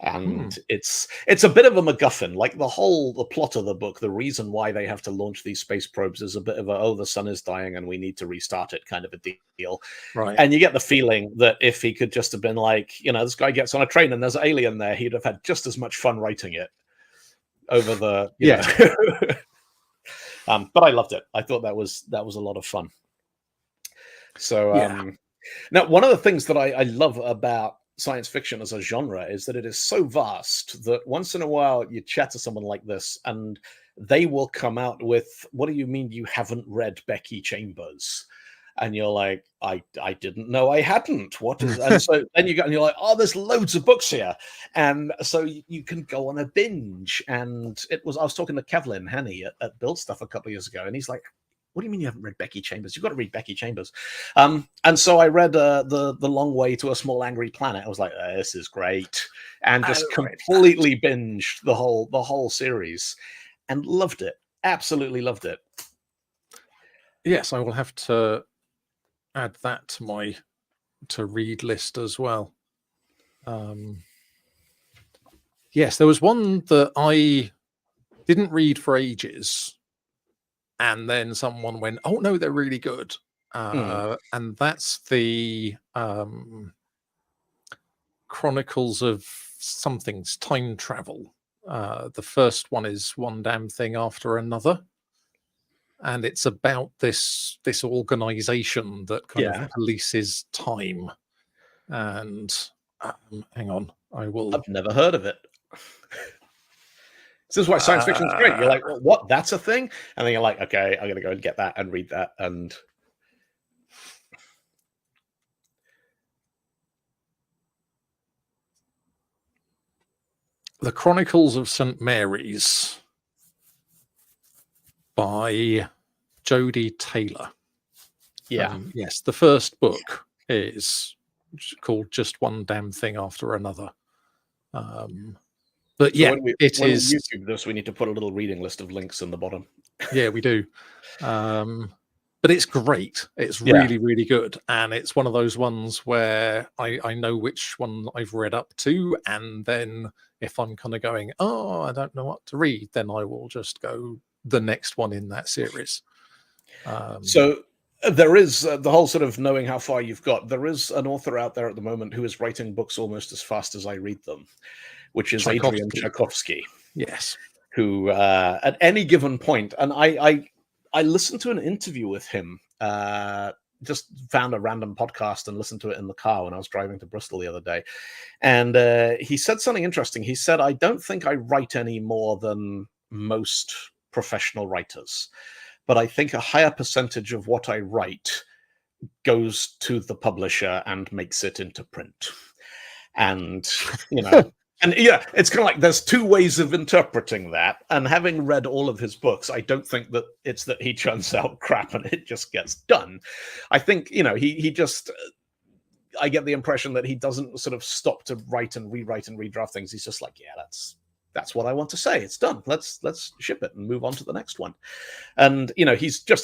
And it's a bit of a MacGuffin. Like the plot of the book, the reason why they have to launch these space probes is a bit of the sun is dying and we need to restart it kind of a deal. Right. And you get the feeling that if he could just have been like, this guy gets on a train and there's an alien there, he'd have had just as much fun writing it over the, But I loved it. I thought that was a lot of fun. So now, one of the things that I love about science fiction as a genre is that it is so vast that once in a while you chat to someone like this and they will come out with, what do you mean you haven't read Becky Chambers? And you're like, I didn't know I hadn't. What is? And so then you go and you're like, oh, there's loads of books here, and so you can go on a binge. And I was talking to Kevlin Henney at Build Stuff a couple of years ago, and he's like, what do you mean you haven't read Becky Chambers? You've got to read Becky Chambers. And so I read the Long Way to a Small Angry Planet. I was like, this is great, and just completely binged the whole series, and loved it. Absolutely loved it. Yes, I will have to add that to my to read list as well. Yes, there was one that I didn't read for ages, and then someone went, oh no, they're really good. And that's the Chronicles of Something's Time Travel. The first one is One Damn Thing After Another. And it's about this organization that kind of polices time. And hang on, I've never heard of it. This is why science fiction is great. You're like, well, what? That's a thing? And then you're like, okay, I'm going to go and get that and read that. And The Chronicles of St. Mary's by Jodie Taylor. Yes, the first book is called Just One Damn Thing After Another. But so when we YouTube this, we need to put a little reading list of links in the bottom. Yeah, we do. But it's great. It's really, really good. And it's one of those ones where I know which one I've read up to. And then if I'm kind of going, oh, I don't know what to read, then I will just go the next one in that series. So there is the whole sort of knowing how far you've got. There is an author out there at the moment who is writing books almost as fast as I read them, which is Adrian Tchaikovsky. Yes. Who at any given point, and I listened to an interview with him, just found a random podcast and listened to it in the car when I was driving to Bristol the other day. And he said something interesting. He said, I don't think I write any more than most professional writers, but I think a higher percentage of what I write goes to the publisher and makes it into print. And, you know, and yeah, it's kind of like there's two ways of interpreting that. And having read all of his books, I don't think that it's that he churns out crap and it just gets done. I think, you know, he just, I get the impression that he doesn't sort of stop to write and rewrite and redraft things. He's just like, yeah, that's what I want to say. It's done. Let's ship it and move on to the next one. And, you know,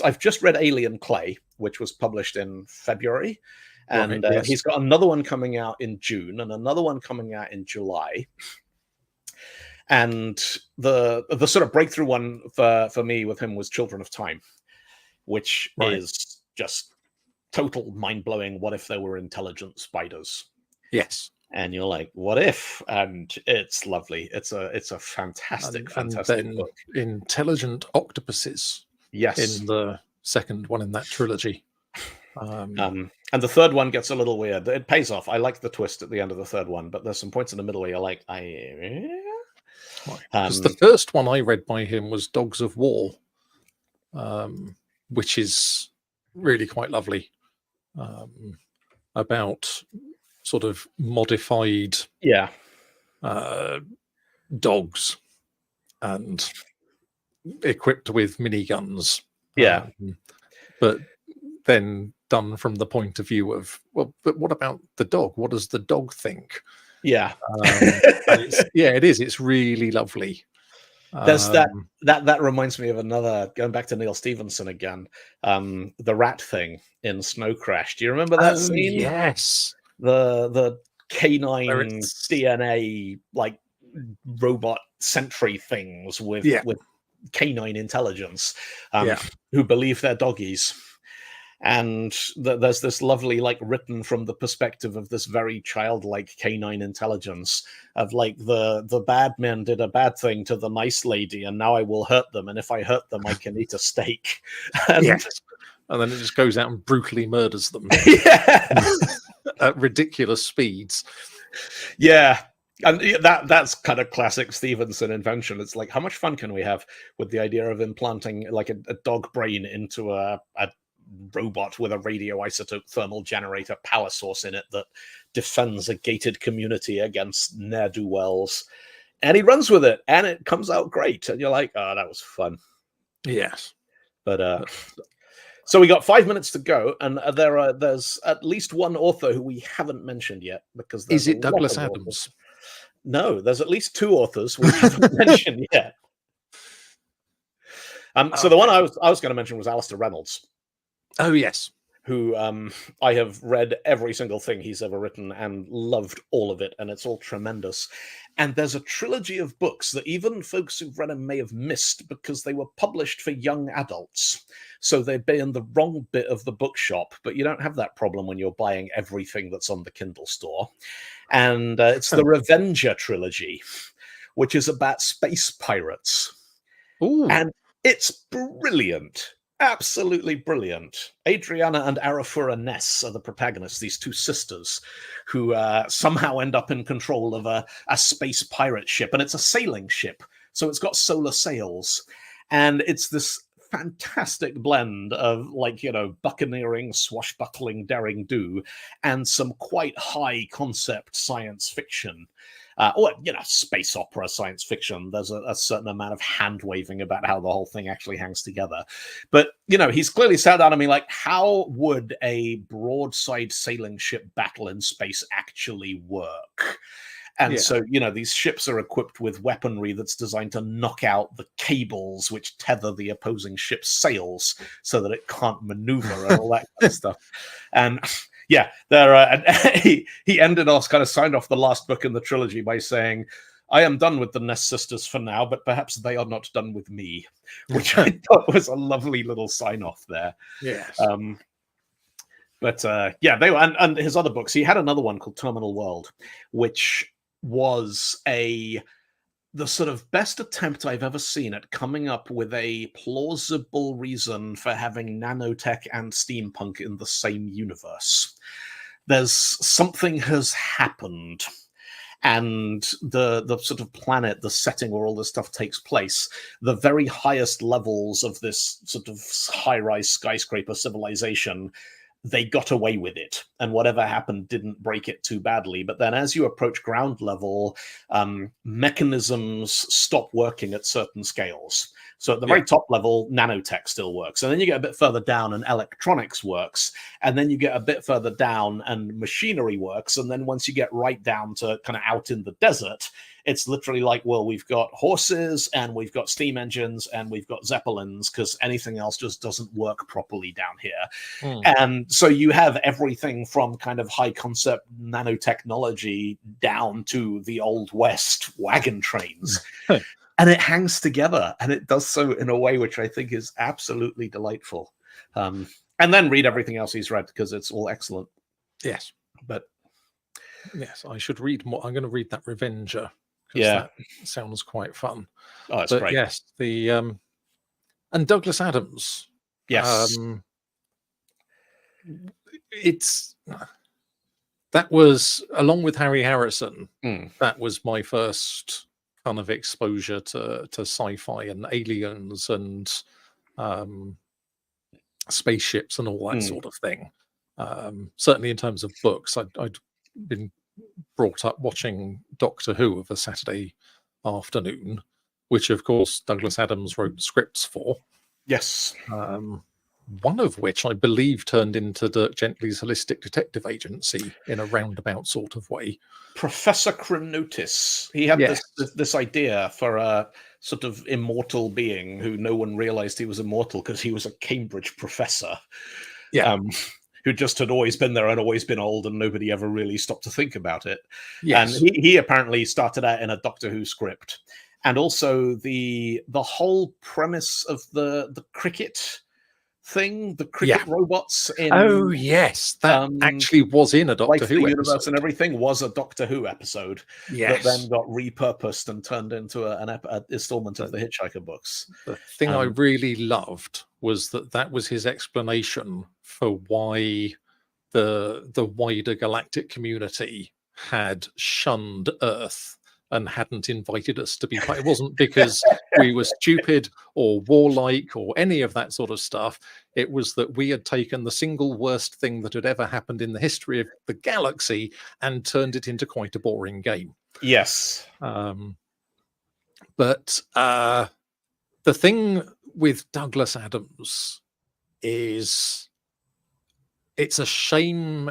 I've just read Alien Clay, which was published in February. And he's got another one coming out in June and another one coming out in July. And the sort of breakthrough one for me with him was Children of Time, which is just total mind-blowing. What if there were intelligent spiders? Yes. And you're like, what if? And it's lovely. It's a fantastic book. Intelligent octopuses. Yes. In the second one in that trilogy. And the third one gets a little weird. It pays off. I like the twist at the end of the third one, but there's some points in the middle where you're like, because the first one I read by him was Dogs of War, which is really quite lovely. About sort of modified dogs and equipped with miniguns. But then done from the point of view of, well, but what about the dog? What does the dog think? Yeah. It is. It's really lovely. There's that reminds me of another, going back to Neal Stephenson again, the rat thing in Snow Crash. Do you remember that scene? Yes. The canine DNA, like robot sentry things with canine intelligence, who believe they're doggies. And there's this lovely, like, written from the perspective of this very childlike canine intelligence of, like, the bad men did a bad thing to the nice lady, and now I will hurt them, and if I hurt them, I can eat a steak. And Yes. And then it just goes out and brutally murders them yeah, at ridiculous speeds. yeah. And that's kind of classic Stephenson invention. It's like, how much fun can we have with the idea of implanting, like, a dog brain into a robot with a radioisotope thermal generator power source in it that defends a gated community against ne'er-do-wells, and he runs with it, and it comes out great, and you're like, oh, that was fun. Yes. But so we got 5 minutes to go, and there's at least one author who we haven't mentioned yet, because is it Douglas Adams? No, there's at least 2 authors we haven't mentioned yet. So the one I was going to mention was Alistair Reynolds. Oh, yes. Who I have read every single thing he's ever written and loved all of it, and it's all tremendous. And there's a trilogy of books that even folks who've read them may have missed because they were published for young adults. So they'd be in the wrong bit of the bookshop, but you don't have that problem when you're buying everything that's on the Kindle store. And it's the Revenger trilogy, which is about space pirates. Ooh. And it's brilliant. Absolutely brilliant. Adriana and Arafura Ness are the protagonists, these 2 sisters who somehow end up in control of a space pirate ship. And it's a sailing ship, so it's got solar sails. And it's this fantastic blend of, like, you know, buccaneering, swashbuckling, daring do, and some quite high concept science fiction. Or, you know, space opera science fiction. There's a certain amount of hand waving about how the whole thing actually hangs together. But, you know, he's clearly sat down to me like, how would a broadside sailing ship battle in space actually work? And so, you know, these ships are equipped with weaponry that's designed to knock out the cables which tether the opposing ship's sails so that it can't maneuver and all that kind of stuff. And yeah, he ended off, kind of signed off the last book in the trilogy by saying, I am done with the Ness sisters for now, but perhaps they are not done with me, which I thought was a lovely little sign off there. Yes. Yeah, they were, and his other books, he had another one called Terminal World, which was the sort of best attempt I've ever seen at coming up with a plausible reason for having nanotech and steampunk in the same universe. There's something has happened, and the sort of planet, the setting where all this stuff takes place, the very highest levels of this sort of high-rise skyscraper civilization, they got away with it, and whatever happened didn't break it too badly. But then as you approach ground level, mechanisms stop working at certain scales. So at the very top level, nanotech still works. And then you get a bit further down and electronics works. And then you get a bit further down and machinery works. And then once you get right down to kind of out in the desert, it's literally like, well, we've got horses and we've got steam engines and we've got zeppelins, because anything else just doesn't work properly down here. And so you have everything from kind of high concept nanotechnology down to the Old West wagon trains. And it hangs together, and it does so in a way which I think is absolutely delightful. And then read everything else he's read, because it's all excellent. Yes. But yes, I should read more. I'm going to read that Revenger. Yeah. That sounds quite fun. Oh, it's great. Yes, and Douglas Adams. Yes. That was, along with Harry Harrison, that was my first kind of exposure to sci-fi and aliens and spaceships and all that sort of thing. Certainly in terms of books, I'd been brought up watching Doctor Who of a Saturday afternoon, which of course Douglas Adams wrote scripts for. Yes. One of which I believe turned into Dirk Gently's Holistic Detective Agency in a roundabout sort of way. Professor Chronotis. He had this idea for a sort of immortal being who no one realized he was immortal because he was a Cambridge professor. Yeah. Who just had always been there and always been old, and nobody ever really stopped to think about it. Yes. And he apparently started out in a Doctor Who script. And also the whole premise of the cricket thing, the cricket robots in Oh yes, that actually was in a Doctor Life, Who the Universe episode. and Everything was a Doctor Who episode that then got repurposed and turned into an installment of the Hitchhiker books. The thing I really loved was that was his explanation for why the wider galactic community had shunned Earth and hadn't invited us to be part. It wasn't because we were stupid or warlike or any of that sort of stuff. It was that we had taken the single worst thing that had ever happened in the history of the galaxy and turned it into quite a boring game. Yes. But the thing with Douglas Adams is it's a shame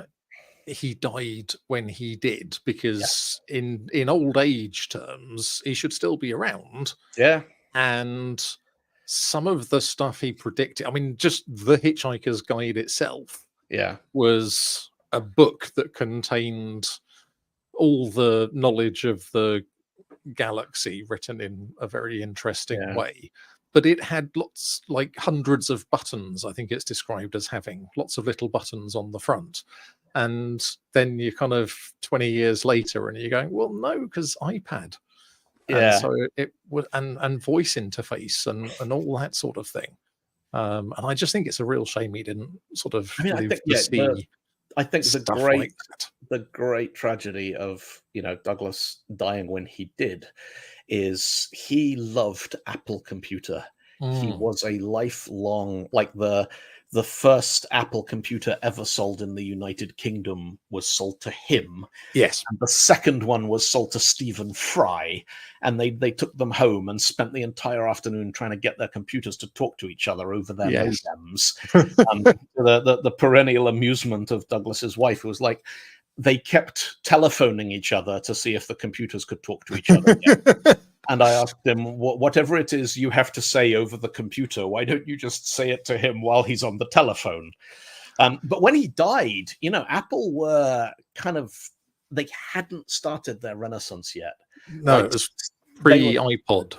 he died when he did, because in old age terms he should still be around. And some of the stuff he predicted, I mean, just the Hitchhiker's Guide itself was a book that contained all the knowledge of the galaxy written in a very interesting way. But it had lots, like hundreds of buttons. I think it's described as having lots of little buttons on the front. And then you're kind of 20 years later and you're going, well, no, because iPad. And so it would, and voice interface and all that sort of thing. And I just think it's a real shame he didn't sort of live to see. I think the great tragedy of, you know, Douglas dying when he did is he loved Apple computer. He was a lifelong, like the first Apple computer ever sold in the United Kingdom was sold to him. Yes. And the second one was sold to Stephen Fry. And they took them home and spent the entire afternoon trying to get their computers to talk to each other over their modems. The perennial amusement of Douglas's wife was like, they kept telephoning each other to see if the computers could talk to each other. And I asked him, whatever it is you have to say over the computer, why don't you just say it to him while he's on the telephone? But when he died, you know, Apple were kind of, they hadn't started their renaissance yet. No, it was pre-iPod.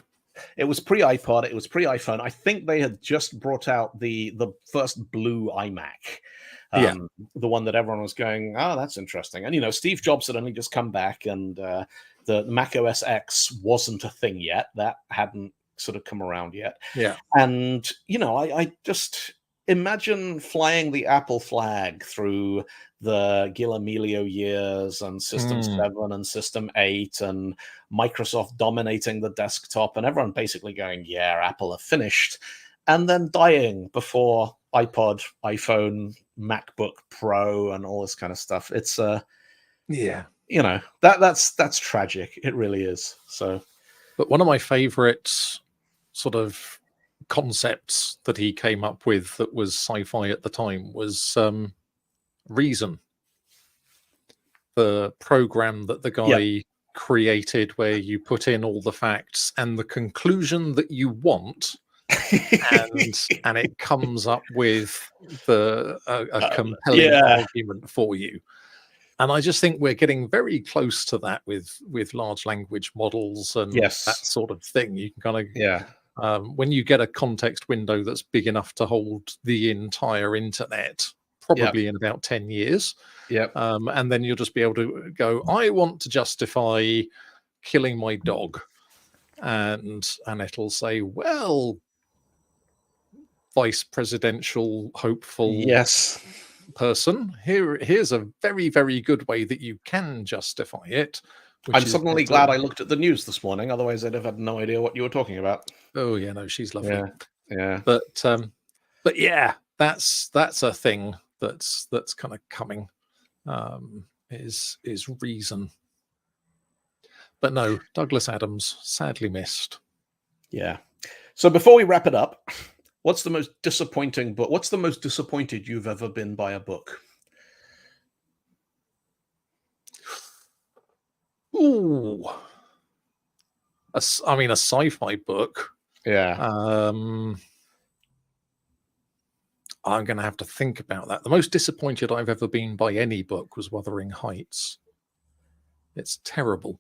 It was pre-iPod. It was pre-iPhone. I think they had just brought out the first blue iMac. The one that everyone was going, oh, that's interesting. And, you know, Steve Jobs had only just come back, and the Mac OS X wasn't a thing yet. That hadn't sort of come around yet. And, you know, I just imagine flying the Apple flag through the Gil Amelio years and System 7 and System 8 and Microsoft dominating the desktop and everyone basically going, yeah, Apple are finished. And then dying before iPod, iPhone, MacBook Pro, and all this kind of stuff. It's you know, that's tragic. It really is. So, but one of my favorite sort of concepts that he came up with that was sci-fi at the time was Reason, the program that the guy created, where you put in all the facts and the conclusion that you want. and it comes up with a compelling argument for you. And I just think we're getting very close to that with large language models and that sort of thing. You can kind of when you get a context window that's big enough to hold the entire internet, probably in about 10 years. And then you'll just be able to go, I want to justify killing my dog. And it'll say, well, vice presidential hopeful person, here's a very, very good way that you can justify it. I'm suddenly glad I looked at the news this morning, otherwise I'd have had no idea what you were talking about. Oh yeah, no, she's lovely. But yeah, that's a thing that's kind of coming, is Reason. But no, Douglas Adams, sadly missed. So before we wrap it up, what's the most disappointing book? What's the most disappointed you've ever been by a book? Ooh, a sci-fi book. I'm going to have to think about that. The most disappointed I've ever been by any book was Wuthering Heights. It's terrible.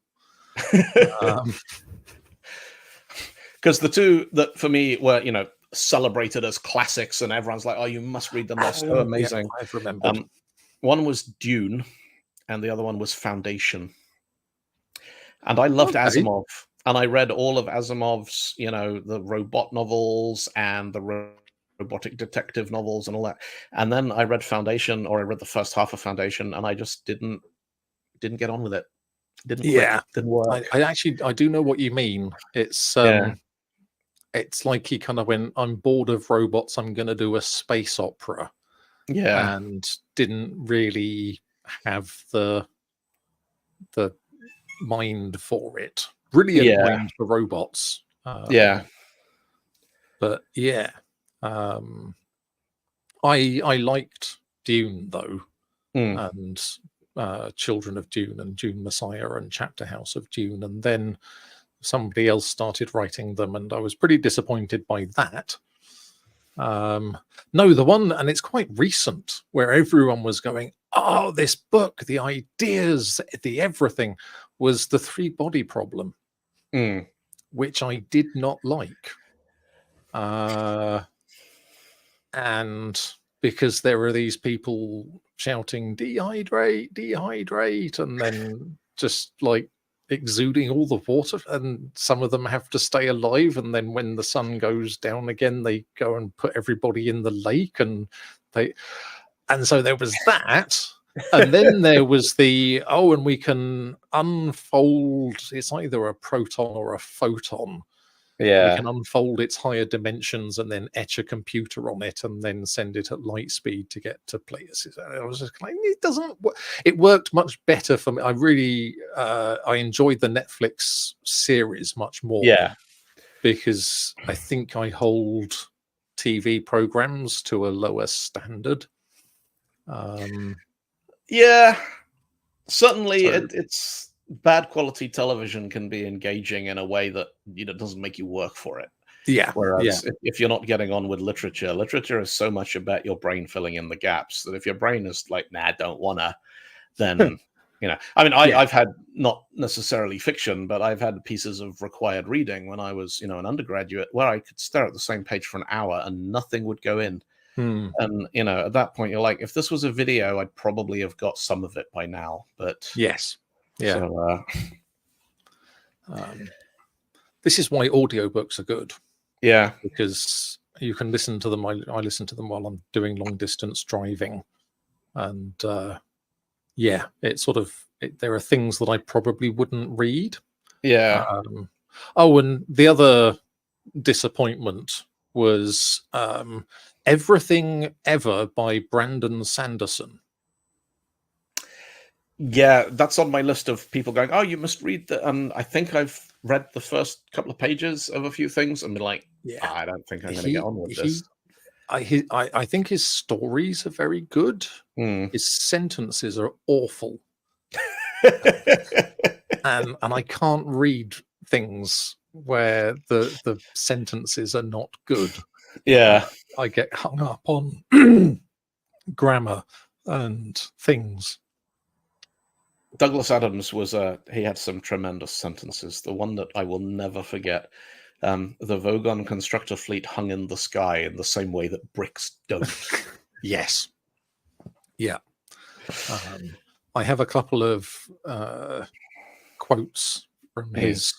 Because the two that for me were, you know, celebrated as classics, and everyone's like, "Oh, you must read them. They're so amazing." Yeah, I've remembered. One was Dune, and the other one was Foundation. And I loved Okay. Asimov, and I read all of Asimov's, the robot novels and the robotic detective novels and all that. And then I read Foundation, or I read the first half of Foundation, and I just didn't get on with it. Didn't click. Yeah, Didn't work. I do know what you mean. It's Yeah. it's like he kind of went, I'm bored of robots, I'm going to do a space opera, Yeah. and didn't really have the mind for it. Brilliant Yeah. mind for robots. Yeah. But yeah, I liked Dune though, and Children of Dune and Dune Messiah and Chapter House of Dune, and then somebody else started writing them, and I was pretty disappointed by that. No, the one, and it's quite recent, where everyone was going, "Oh, this book, the ideas, the everything," was The Three Body Problem, which I did not like. And because there are these people shouting dehydrate, dehydrate, and then just like exuding all the water, and some of them have to stay alive, and then when the sun goes down again, they go and put everybody in the lake, and so there was that. And then there was and we can unfold, it's either a proton or a photon. Yeah. We can unfold its higher dimensions and then etch a computer on it and then send it at light speed to get to places. I was just like, it doesn't. It worked much better for me. I really, I enjoyed the Netflix series much more. Yeah. Because I think I hold TV programs to a lower standard. Yeah. Certainly, it's bad quality television can be engaging in a way that doesn't make you work for it. Yeah. Whereas if you're not getting on with literature is so much about your brain filling in the gaps that if your brain is like, nah, don't wanna, then I've had not necessarily fiction, but I've had pieces of required reading when I was an undergraduate where I could stare at the same page for an hour and nothing would go in. And at that point you're like, if this was a video, I'd probably have got some of it by now. But yes. Yeah. So, this is why audiobooks are good. Yeah. Because you can listen to them. I listen to them while I'm doing long distance driving. And it's sort of, there are things that I probably wouldn't read. Yeah. And the other disappointment was Everything Ever by Brandon Sanderson. Yeah, that's on my list of people going, oh, you must read that. And I think I've read the first couple of pages of a few things and been like, I don't think I'm going to get on with this. I think his stories are very good. His sentences are awful. and I can't read things where the sentences are not good. Yeah. I get hung up on grammar and things. Douglas Adams he had some tremendous sentences. The one that I will never forget, the Vogon constructor fleet hung in the sky in the same way that bricks don't. Yes. Yeah. I have a couple of quotes from his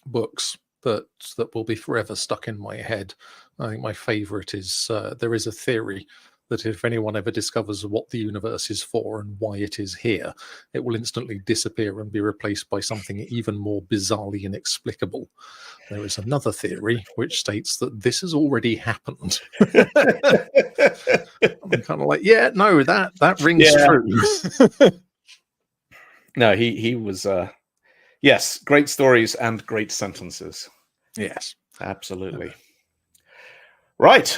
books that will be forever stuck in my head. I think my favorite is, there is a theory that if anyone ever discovers what the universe is for and why it is here, it will instantly disappear and be replaced by something even more bizarrely inexplicable. There is another theory which states that this has already happened. I'm kind of like, yeah, no, that rings true. No, he was, yes, great stories and great sentences. Yes. Absolutely. Right.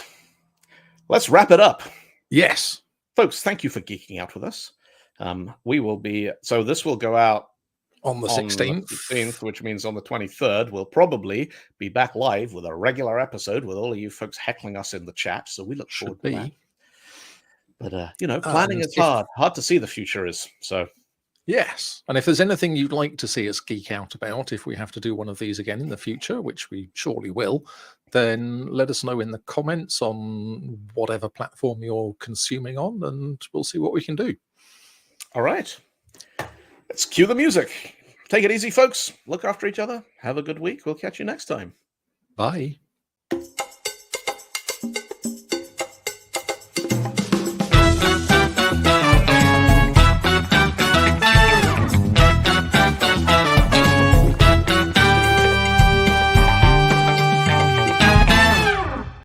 Let's wrap it up. Yes. Folks, thank you for geeking out with us. This will go out on the 16th, which means on the 23rd, we'll probably be back live with a regular episode with all of you folks heckling us in the chat. So we look forward to that. But, planning is hard. Hard to see the future is. So. Yes. And if there's anything you'd like to see us geek out about, if we have to do one of these again in the future, which we surely will, then let us know in the comments on whatever platform you're consuming on, and we'll see what we can do. All right. Let's cue the music. Take it easy, folks. Look after each other. Have a good week. We'll catch you next time. Bye.